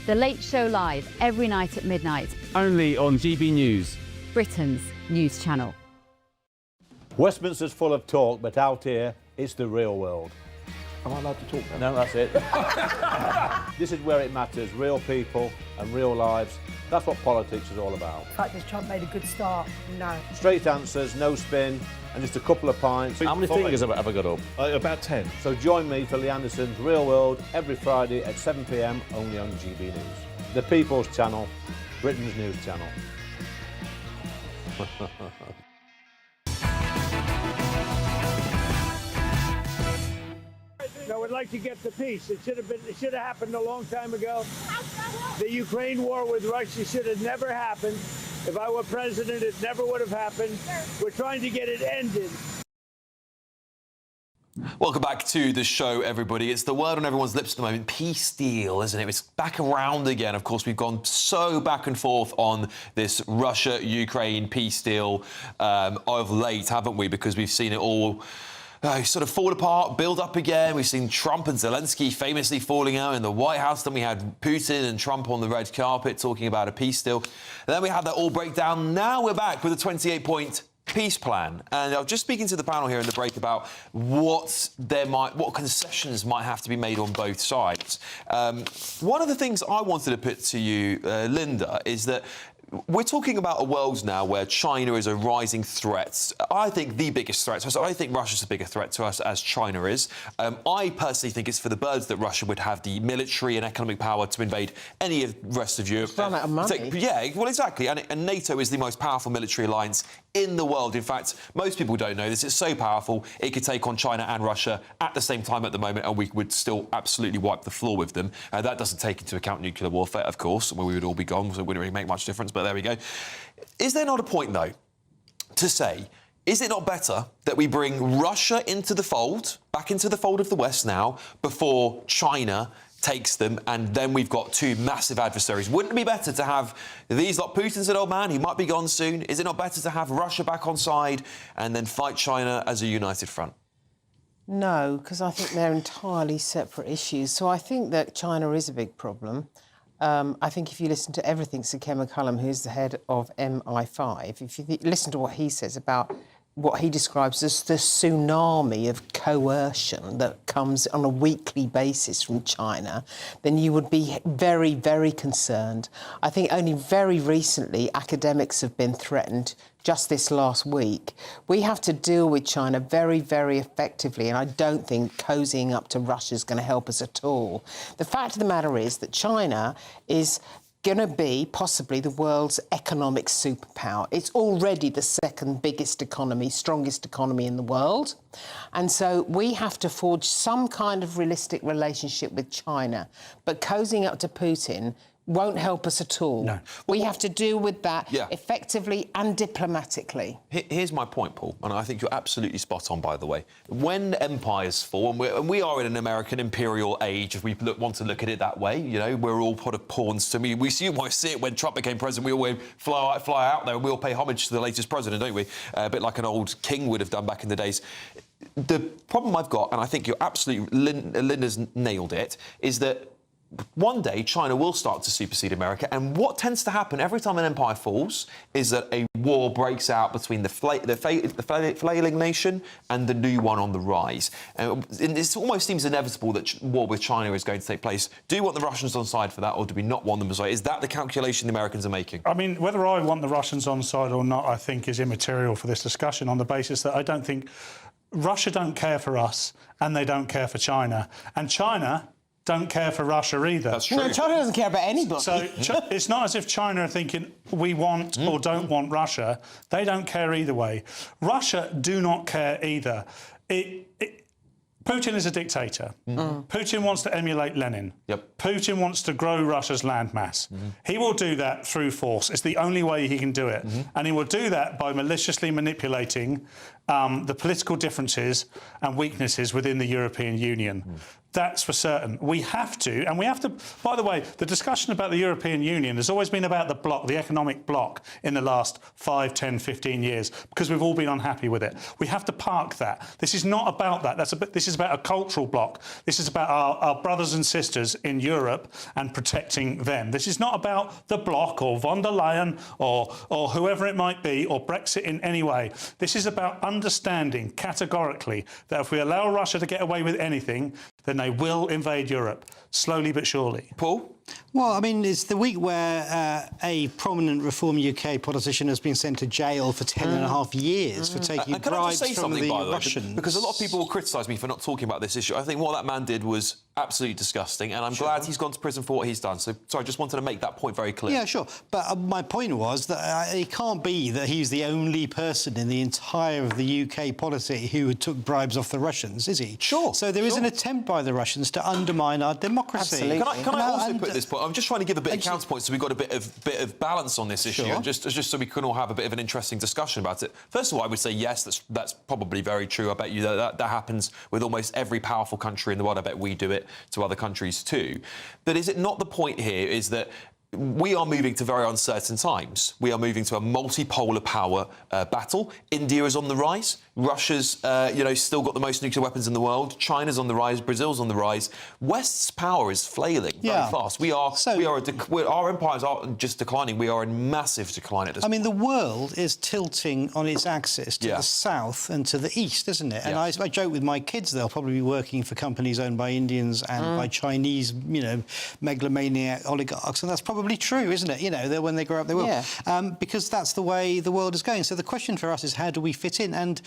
The Late Show live every night at midnight. Only on GB News, Britain's news channel. Westminster's full of talk, but out here, it's the real world. Am I allowed to talk now? No, that's it. This is where it matters, real people and real lives. That's what politics is all about. The fact that Trump made a good start, no. Straight answers, no spin, and just a couple of pints. How many fingers have I got up? About 10. So join me for Lee Anderson's Real World every Friday at 7 p.m. only on GB News. The People's Channel, Britain's news channel. I would like to get the peace. It should have happened a long time ago. The Ukraine war with Russia should have never happened. If I were president, it never would have happened. We're trying to get it ended. Welcome back to the show, everybody. It's the word on everyone's lips at the moment, peace deal, isn't it? It's back around again. Of course, we've gone so back and forth on this Russia-Ukraine peace deal of late, haven't we? Because we've seen it all sort of fall apart, build up again. We've seen Trump and Zelensky famously falling out in the White House. Then we had Putin and Trump on the red carpet talking about a peace deal. And then we had that all break down. Now we're back with a 28-point peace plan. And I was just speaking to the panel here in the break about what concessions might have to be made on both sides. One of the things I wanted to put to you, Linda, is that we're talking about a world now where China is a rising threat. I think the biggest threat to us. I think Russia's a bigger threat to us as China is. I personally think it's for the birds that Russia would have the military and economic power to invade any of the rest of Europe. Run out of money. Yeah, well, exactly. And NATO is the most powerful military alliance in the world. In fact, most people don't know this. It's so powerful, it could take on China and Russia at the same time at the moment, and we would still absolutely wipe the floor with them. That doesn't take into account nuclear warfare, of course, where we would all be gone, so it wouldn't really make much difference, but there we go. Is there not a point, though, to say, is it not better that we bring Russia into the fold, back into the fold of the West now, before China takes them, and then we've got two massive adversaries? Wouldn't it be better to have these, like Putin's an old man, he might be gone soon. Is it not better to have Russia back on side and then fight China as a united front? No, because I think they're entirely separate issues. So I think that China is a big problem. I think if you listen to everything Sir Ken McCullum, who's the head of MI5, if you listen to what he says about what he describes as the tsunami of coercion that comes on a weekly basis from China, then you would be very, very concerned. I think only very recently academics have been threatened. Just this last week, we have to deal with China very, very effectively, and I don't think cozying up to Russia is going to help us at all. The fact of the matter is that China is going to be possibly the world's economic superpower. It's already the second biggest economy, strongest economy in the world. And so we have to forge some kind of realistic relationship with China. But cozying up to Putin won't help us at all. No. We have to deal with that effectively and diplomatically. Here's my point, Paul, and I think you're absolutely spot on, by the way. When empires fall, and we are in an American imperial age, if we want to look at it that way, you know, we're all put of pawns to me. We see it when Trump became president. We all fly out there and we all pay homage to the latest president, don't we? A bit like an old king would have done back in the days. The problem I've got, and I think you're absolutely, Linda's nailed it, is that one day China will start to supersede America, and what tends to happen every time an empire falls is that a war breaks out between the flailing nation and the new one on the rise. And it almost seems inevitable that war with China is going to take place. Do you want the Russians on side for that, or do we not want them on side? Is that the calculation the Americans are making? I mean, whether I want the Russians on side or not, I think is immaterial for this discussion, on the basis that I don't think Russia don't care for us and they don't care for China. And China don't care for Russia either. That's true. No, China doesn't care about anybody. So it's not as if China are thinking we want or don't want Russia. They don't care either way. Russia do not care either. Putin is a dictator. Putin wants to emulate Lenin. Putin wants to grow Russia's landmass. He will do that through force. It's the only way he can do it. And he will do that by maliciously manipulating the political differences and weaknesses within the European Union. That's for certain. We have to, by the way, the discussion about the European Union has always been about the bloc, the economic bloc, in the last 5, 10, 15 years, because we've all been unhappy with it. We have to park that. This is not about that. This is about a cultural bloc. This is about our brothers and sisters in Europe and protecting them. This is not about the bloc or von der Leyen or whoever it might be, or Brexit in any way. This is about understanding categorically that if we allow Russia to get away with anything, then they will invade Europe, slowly but surely. Paul? Well, I mean, it's the week where a prominent Reform UK politician has been sent to jail for 10.5 years for taking Can I just bribes say from something, the by the way? Russians. Because a lot of people will criticise me for not talking about this issue. I think what that man did was absolutely disgusting, and I'm glad he's gone to prison for what he's done. So, sorry, I just wanted to make that point very clear. Yeah, sure. But my point was that it can't be that he's the only person in the entire of the UK polity who took bribes off the Russians, is he? Sure. So there is an attempt by the Russians to undermine our democracy. Absolutely. Can I also put this point? I'm just trying to give a bit of counterpoint so we've got a bit of balance on this issue, and just so we can all have a bit of an interesting discussion about it. First of all, I would say yes, that's probably very true. I bet you that happens with almost every powerful country in the world. I bet we do it to other countries too. But is it not the point here is that we are moving to very uncertain times. We are moving to a multipolar power battle. India is on the rise. Russia's, still got the most nuclear weapons in the world. China's on the rise. Brazil's on the rise. West's power is flailing very fast. Our empires aren't just declining. We are in massive decline at this point. I mean, the world is tilting on its axis to the south and to the east, isn't it? And I joke with my kids, they'll probably be working for companies owned by Indians and by Chinese, megalomaniac oligarchs, and that's probably true, isn't it? When they grow up, they will. Yeah. Because that's the way the world is going. So the question for us is, how do we fit in? And,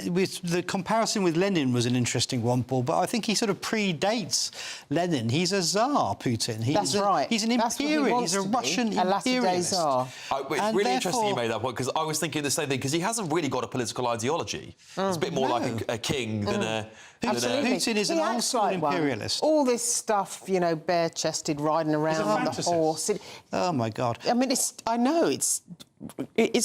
with the comparison with Lenin was an interesting one, Paul, but I think he sort of predates Lenin. He's a Tsar, Putin. That's right. He's an imperial. He's a Russian imperialist. It's really interesting you made that point, because I was thinking the same thing, because he hasn't really got a political ideology. It's a bit more like a king than a... Putin is an old-school imperialist. All this stuff, bare-chested, riding around on the horse. Oh, my God. I mean, it's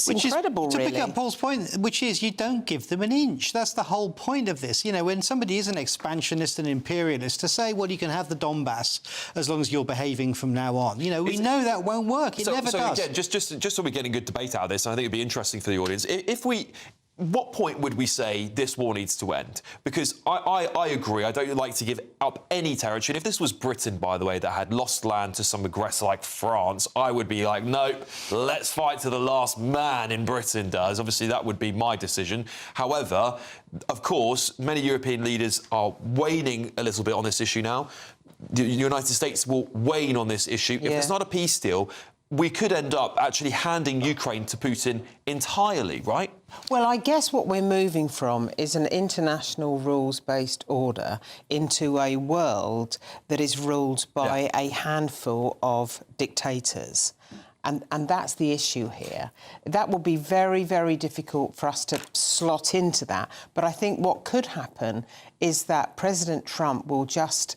incredible, really. To pick up Paul's point, which is you don't give them an inch. That's the whole point of this. When somebody is an expansionist and imperialist, to say, well, you can have the Donbass as long as you're behaving from now on. We know that won't work. It never does. Again, just so we're getting good debate out of this, and I think it'd be interesting for the audience, what point would we say this war needs to end? Because I agree, I don't like to give up any territory. And if this was Britain, by the way, that had lost land to some aggressor like France, I would be like, nope, let's fight to the last man in Britain does. Obviously, that would be my decision. However, of course, many European leaders are waning a little bit on this issue now. The United States will wane on this issue. If there's not a peace deal, we could end up actually handing Ukraine to Putin entirely, right? Well, I guess what we're moving from is an international rules-based order into a world that is ruled by a handful of dictators. And that's the issue here. That will be very, very difficult for us to slot into that. But I think what could happen is that President Trump will just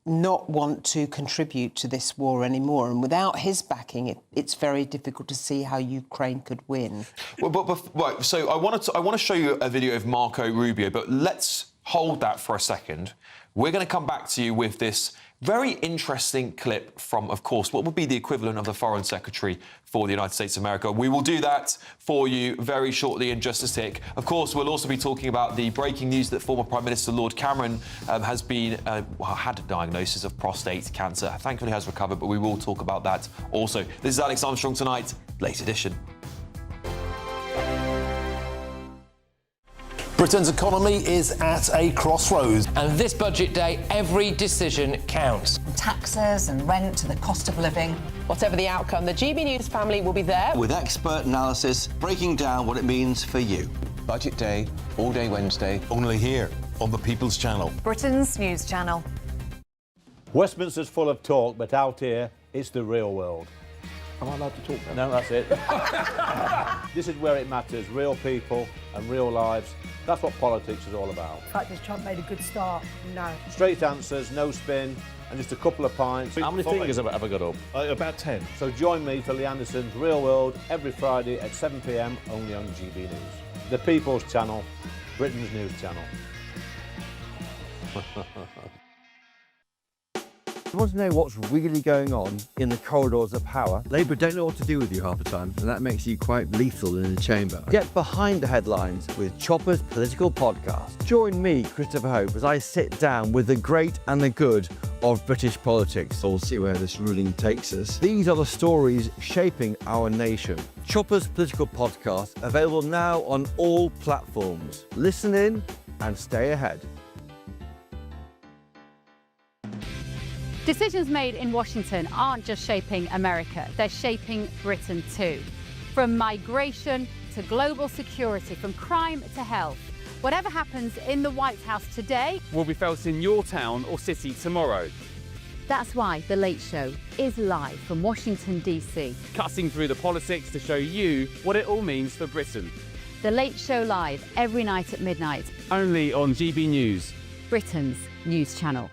not want to contribute to this war anymore, and without his backing, it's very difficult to see how Ukraine could win. Right. So I want to show you a video of Marco Rubio, but let's hold that for a second. We're going to come back to you with this very interesting clip from, of course, what would be the equivalent of the Foreign Secretary for the United States of America. We will do that for you very shortly in just a tick. Of course, we'll also be talking about the breaking news that former Prime Minister Lord Cameron has had a diagnosis of prostate cancer. Thankfully has recovered, but we will talk about that also. This is Alex Armstrong Tonight, late edition. Britain's economy is at a crossroads. And this budget day, every decision counts. From taxes and rent to the cost of living. Whatever the outcome, the GB News family will be there. With expert analysis breaking down what it means for you. Budget day, all day Wednesday. Only here on the People's Channel. Britain's news channel. Westminster's full of talk, but out here, it's the real world. Am I allowed to talk now? No, that's it. This is where it matters. Real people and real lives. That's what politics is all about. In fact, has Trump made a good start? No. Straight answers, no spin, and just a couple of pints. How many fingers have I got up? About 10. So join me for Lee Anderson's Real World every Friday at 7 p.m. only on GB News. The People's Channel, Britain's news channel. You want to know what's really going on in the corridors of power? Labour don't know what to do with you half the time, and that makes you quite lethal in the chamber. Get behind the headlines with Chopper's Political Podcast. Join me, Christopher Hope, as I sit down with the great and the good of British politics. We'll see where this ruling takes us. These are the stories shaping our nation. Chopper's Political Podcast, available now on all platforms. Listen in and stay ahead. Decisions made in Washington aren't just shaping America, they're shaping Britain too. From migration to global security, from crime to health. Whatever happens in the White House today will be felt in your town or city tomorrow. That's why The Late Show is live from Washington, D.C. Cutting through the politics to show you what it all means for Britain. The Late Show live every night at midnight. Only on GB News, Britain's news channel.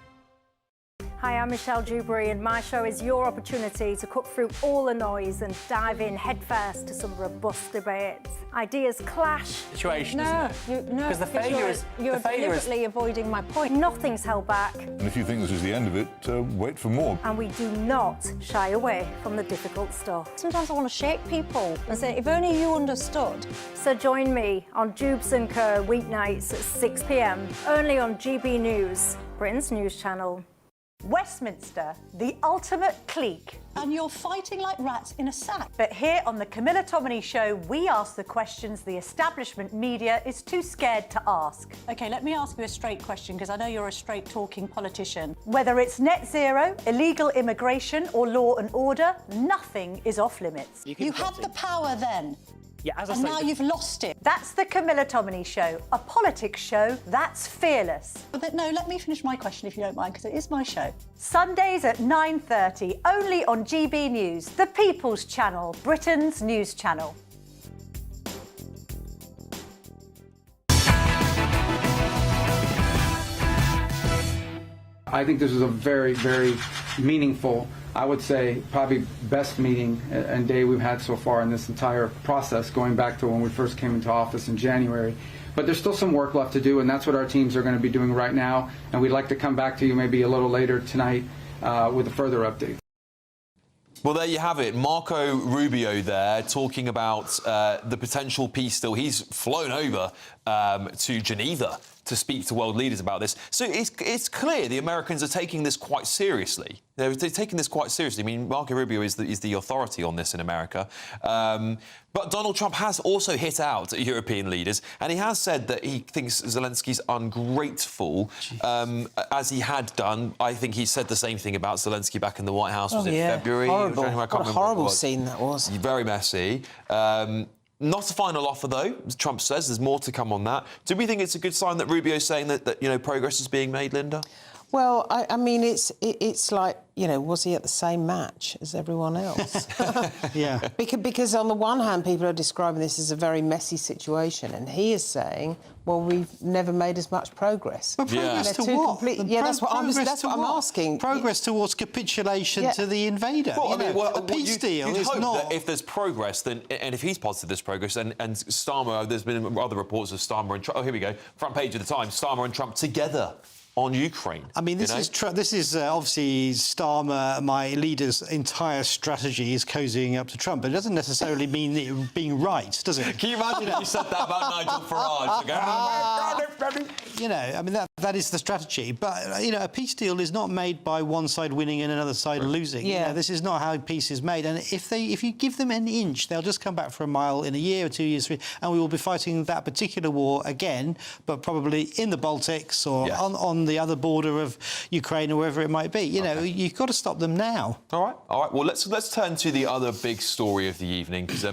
Hi, I'm Michelle Dewberry, and my show is your opportunity to cut through all the noise and dive in headfirst to some robust debates. Ideas clash. Situation, No, isn't it? no, Because the failure is you're deliberately avoiding my point. Nothing's held back, And if you think this is the end of it, wait for more. and we do not shy away from the difficult stuff. Sometimes I want to shake people and say, if only you understood. So join me on Jubes & Co. weeknights at 6 p.m. only on GB News, Britain's news channel. Westminster, the ultimate clique. And you're fighting like rats in a sack. But here on the Camilla Tominey Show, we ask the questions the establishment media is too scared to ask. OK, let me ask you a straight question, because I know you're a straight-talking politician. Whether it's net zero, illegal immigration or law and order, nothing is off limits. You had the power then. Yeah, as I And say, now you've lost it. That's the Camilla Tominey Show, a politics show that's fearless. But no, let me finish my question if you don't mind, because it is my show. Sundays at 9:30, only on GB News, the People's Channel, Britain's news channel. I think this is a very, very meaningful, I would say, probably best meeting and day we've had so far in this entire process, going back to when we first came into office in January. But there's still some work left to do, and that's what our teams are going to be doing right now. And we'd like to come back to you maybe a little later tonight with a further update. Well, there you have it. Marco Rubio there talking about the potential peace deal. He's flown over to Geneva to speak to world leaders about this. So it's clear the Americans are taking this quite seriously. They're taking this quite seriously. I mean, Marco Rubio is the authority on this in America. But Donald Trump has also hit out at European leaders, and he has said that he thinks Zelensky's ungrateful, as he had done. I think he said the same thing about Zelensky back in the White House. Was it February? Horrible. I can't What a remember horrible scene that was. Very messy. Not a final offer, though, as Trump says. There's more to come on that. Do we think it's a good sign that Rubio's saying that progress is being made, Linda? Well, I mean, it's like, was he at the same match as everyone else? Yeah. Because on the one hand, people are describing this as a very messy situation, and he is saying, well, we've never made as much progress. But progress to what? That's what I'm asking. Progress towards capitulation to the invader. Well, a peace deal you'd is hope not... that if there's progress, then, and if he's positive there's progress, and Starmer, there's been other reports of Starmer and Trump. Oh, here we go. Front page of the Times, Starmer and Trump together on Ukraine. I mean, this is obviously Starmer, my leader's entire strategy is cozying up to Trump, but it doesn't necessarily mean it being right, does it? Can you imagine if you said that about Nigel Farage? I mean, that is the strategy. But, a peace deal is not made by one side winning and another side losing. Yeah. This is not how peace is made. And if you give them an inch, they'll just come back for a mile in a year or 2 years, and we will be fighting that particular war again, but probably in the Baltics or on the other border of Ukraine or wherever it might be. You've got to stop them now. All right. Well, let's turn to the other big story of the evening, because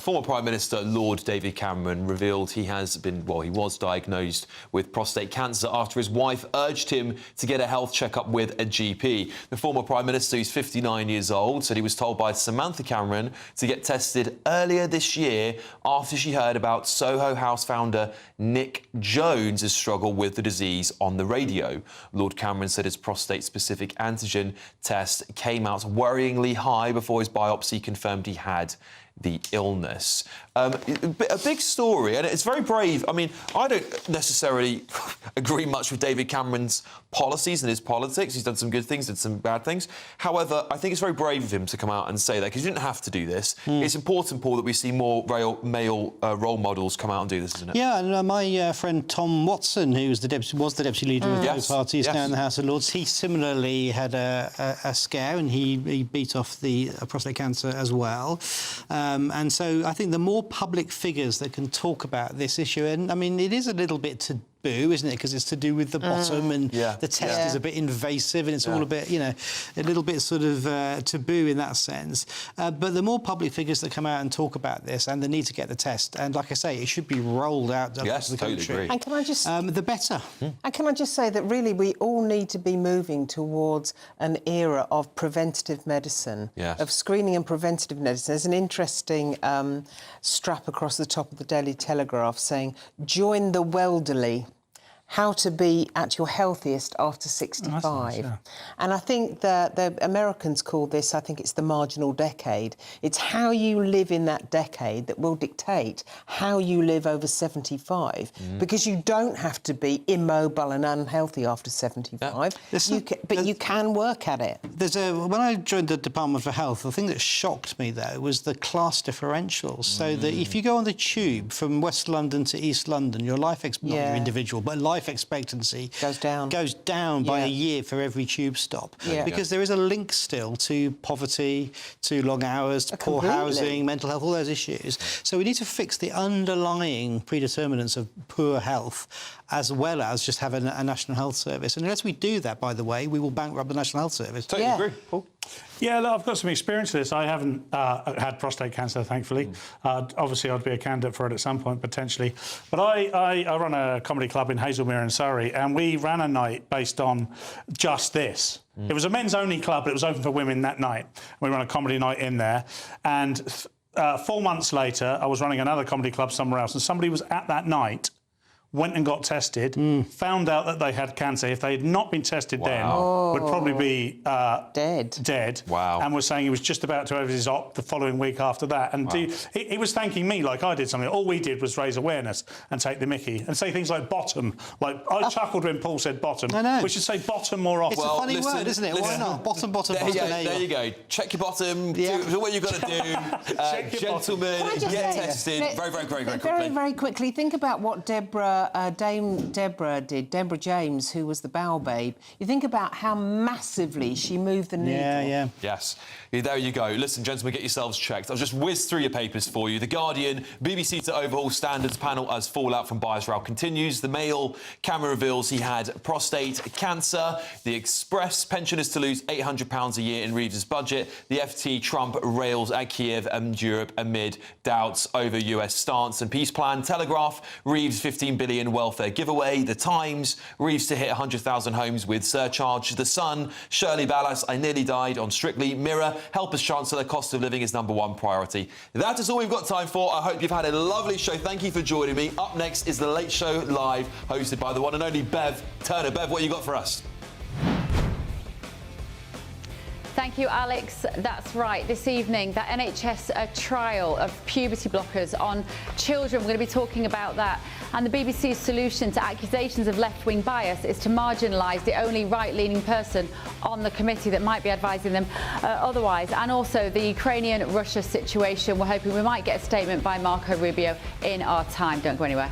former Prime Minister Lord David Cameron revealed he was diagnosed with prostate cancer after his wife urged him to get a health checkup with a GP. The former Prime Minister, who's 59 years old, said he was told by Samantha Cameron to get tested earlier this year after she heard about Soho House founder Nick Jones' struggle with the disease on the radio. Lord Cameron said his prostate-specific antigen test came out worryingly high before his biopsy confirmed he had the illness. A big story, and it's very brave. I mean, I don't necessarily agree much with David Cameron's policies and his politics. He's done some good things, did some bad things. However, I think it's very brave of him to come out and say that, because you didn't have to do this. It's important, Paul, that we see more male role models come out and do this, isn't it? Yeah, and my friend Tom Watson, who was the deputy leader of both parties now in the House of Lords, he similarly had a scare, and he beat off the prostate cancer as well. And so I think the more public figures that can talk about this issue, and I mean, it is a little bit taboo, isn't it? Because it's to do with the bottom, and the test is a bit invasive, and it's all a bit, you know, a little bit sort of taboo in that sense. But the more public figures that come out and talk about this, and the need to get the test, and like I say, it should be rolled out across the country. Agree. And can I just the better. And can I just say that really we all need to be moving towards an era of preventative medicine, of screening and preventative medicine. There's an interesting strap across the top of the Daily Telegraph saying, "Join the welderly. How to be at your healthiest after 65." Oh, nice, And I think that the Americans call this, I think it's the marginal decade. It's how you live in that decade that will dictate how you live over 75, because you don't have to be immobile and unhealthy after 75. You can work at it. When I joined the Department for Health, the thing that shocked me, though, was the class differentials. So that if you go on the tube from West London to East London, your life not your individual, but life expectancy goes down by a year for every tube stop, because there is a link still to poverty, to long hours, to poor housing, mental health, all those issues. So we need to fix the underlying predeterminants of poor health, as well as just have a National Health Service. And unless we do that, by the way, we will bankrupt the National Health Service. Totally agree. Paul? Yeah, look, I've got some experience with this. I haven't had prostate cancer, thankfully. Obviously, I'd be a candidate for it at some point, potentially. But I run a comedy club in Hazelmere in Surrey, and we ran a night based on just this. It was a men's-only club, but it was open for women that night. We ran a comedy night in there, and 4 months later, I was running another comedy club somewhere else, and somebody was at that night, went and got tested, found out that they had cancer. If they had not been tested then, would probably be dead. Wow. And was saying he was just about to have his op the following week after that. And he was thanking me like I did something. All we did was raise awareness and take the mickey and say things like bottom. Like, I chuckled when Paul said bottom. I know. We should say bottom more often. It's a funny word, isn't it? Why not? Bottom. There you go. Check your bottom. Do what you've got to do. Gentlemen, get tested. Very quickly. Very quickly. Think about what Dame Deborah James, who was the bowel babe. You think about how massively she moved the needle. Yes. There you go. Listen, gentlemen, get yourselves checked. I'll just whiz through your papers for you. The Guardian, BBC to overhaul standards panel as fallout from bias row continues. The Mail, Cameron reveals he had prostate cancer. The Express, pensioners to lose £800 a year in Reeves' budget. The FT, Trump rails at Kiev and Europe amid doubts over US stance and peace plan. Telegraph, Reeves' $15 billion welfare giveaway. The Times, Reeves to hit 100,000 homes with surcharge. The Sun, Shirley Ballas, I nearly died on Strictly. Mirror, help us Chancellor, cost of living is #1 priority. That is all we've got time for. I hope you've had a lovely show. Thank you for joining me. Up next is The Late Show Live, hosted by the one and only Bev Turner. Bev, what you got for us? Thank you, Alex. That's right. This evening, that NHS trial of puberty blockers on children. We're going to be talking about that. And the BBC's solution to accusations of left-wing bias is to marginalise the only right-leaning person on the committee that might be advising them otherwise. And also the Ukrainian-Russia situation. We're hoping we might get a statement by Marco Rubio in our time. Don't go anywhere.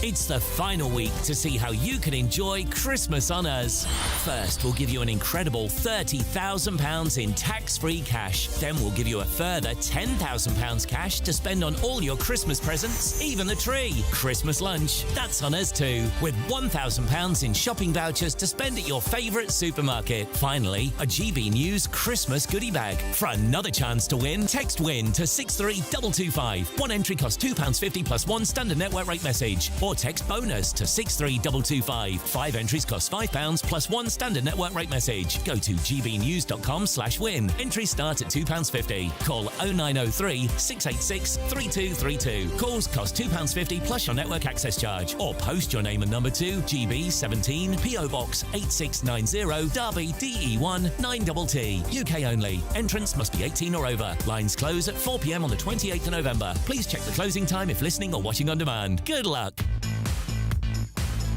It's the final week to see how you can enjoy Christmas on us. First, we'll give you an incredible £30,000 in tax-free cash. Then we'll give you a further £10,000 cash to spend on all your Christmas presents, even the tree. Christmas lunch, that's on us too, with £1,000 in shopping vouchers to spend at your favourite supermarket. Finally, a GB News Christmas goodie bag. For another chance to win, text WIN to 63225. One entry costs £2.50 plus one standard network rate message. Or or text bonus to 63225. 5 entries cost £5 plus 1 standard network rate message. Go to gbnews.com/win. Entries start at £2.50. Call 0903 686 3232. Calls cost £2.50 plus your network access charge. Or post your name and number to GB17 PO Box 8690 Derby DE1 9TT. UK only. Entrance must be 18 or over. Lines close at 4 p.m. on the 28th of November. Please check the closing time if listening or watching on demand. Good luck.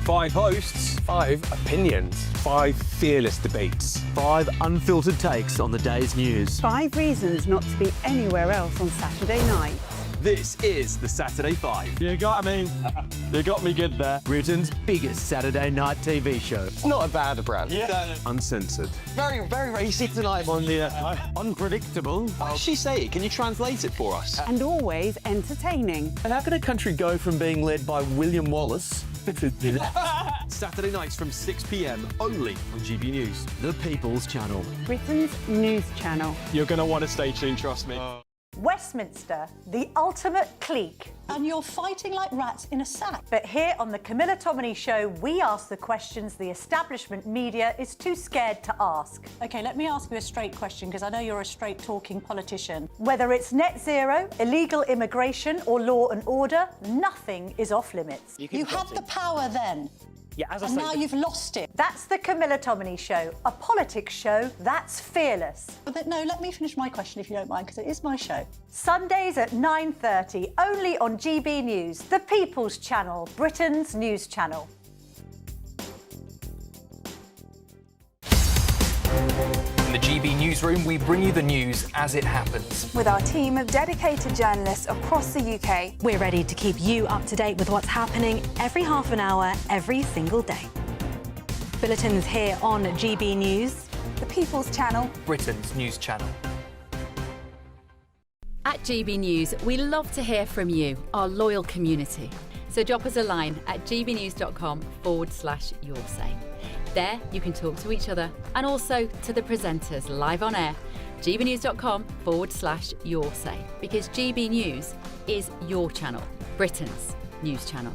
5 hosts, 5 opinions, 5 fearless debates, 5 unfiltered takes on the day's news. 5 reasons not to be anywhere else on Saturday night. This is the Saturday 5. You got me good there. Britain's biggest Saturday night TV show. It's not a bad brand. Yeah. Uncensored. Very, very racy tonight. On the unpredictable. What did she say? Can you translate it for us? And always entertaining. And how can a country go from being led by William Wallace Saturday nights from 6 p.m. only on GB News, the People's Channel. Britain's news channel. You're going to want to stay tuned, trust me. Westminster, the ultimate clique. And you're fighting like rats in a sack. But here on the Camilla Tominey Show, we ask the questions the establishment media is too scared to ask. OK, let me ask you a straight question, because I know you're a straight-talking politician. Whether it's net zero, illegal immigration or law and order, nothing is off limits. You had the power then. Yeah, as I and say, now you've lost it. That's the Camilla Tominey Show, a politics show that's fearless. No, let me finish my question if you don't mind, because it is my show. Sundays at 9:30, only on GB News, the People's Channel, Britain's news channel. In the GB newsroom, we bring you the news as it happens. With our team of dedicated journalists across the UK, We're ready to keep you up to date with what's happening every half an hour, every single day. Bulletins here on GB News, the People's Channel, Britain's news channel. At GB News, we love to hear from you, our loyal community. So drop us a line at gbnews.com/yoursay. There, you can talk to each other and also to the presenters live on air. gbnews.com/yoursay, because GB News is your channel, Britain's news channel.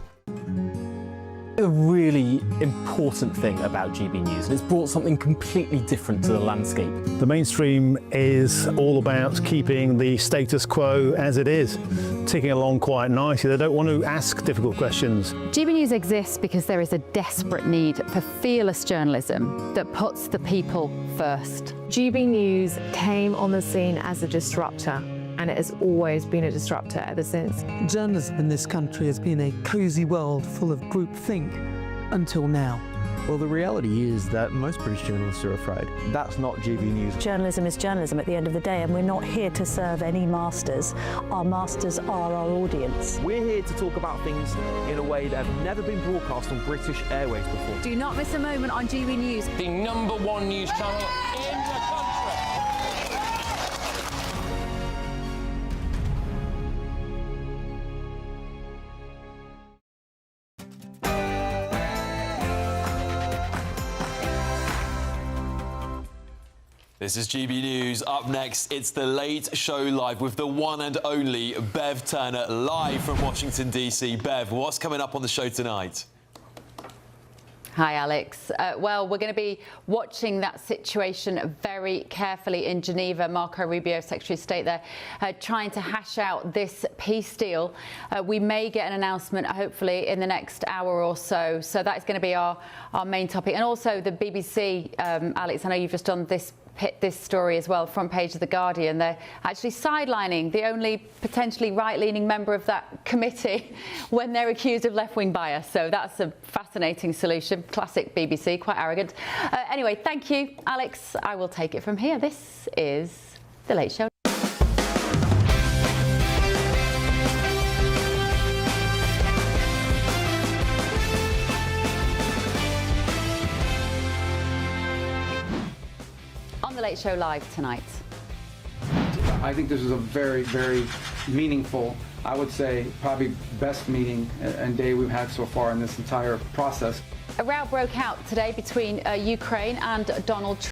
A really important thing about GB News, and it's brought something completely different to the landscape. The mainstream is all about keeping the status quo as it is, ticking along quite nicely. They don't want to ask difficult questions. GB News exists because there is a desperate need for fearless journalism that puts the people first. GB News came on the scene as a disruptor, and it has always been a disruptor ever since. Journalism in this country has been a cosy world full of groupthink until now. Well, the reality is that most British journalists are afraid. That's not GB News. Journalism is journalism at the end of the day, and we're not here to serve any masters. Our masters are our audience. We're here to talk about things in a way that have never been broadcast on British airways before. Do not miss a moment on GB News. The #1 news channel in the country. This is GB News. Up next, it's The Late Show Live with the one and only Bev Turner, live from Washington, D.C. Bev, what's coming up on the show tonight? Hi, Alex. Well, we're going to be watching that situation very carefully in Geneva. Marco Rubio, Secretary of State there, trying to hash out this peace deal. We may get an announcement, hopefully, in the next hour or so. So that is going to be our main topic. And also the BBC, Alex, I know you've just done this story as well, front page of The Guardian. They're actually sidelining the only potentially right-leaning member of that committee when they're accused of left-wing bias. So that's a fascinating solution. Classic BBC, quite arrogant. Anyway, thank you, Alex. I will take it from here. This is The Late Show. The Late Show Live tonight. I think this is a very, very meaningful, I would say, probably best meeting and day we've had so far in this entire process. A row broke out today between Ukraine and Donald Trump.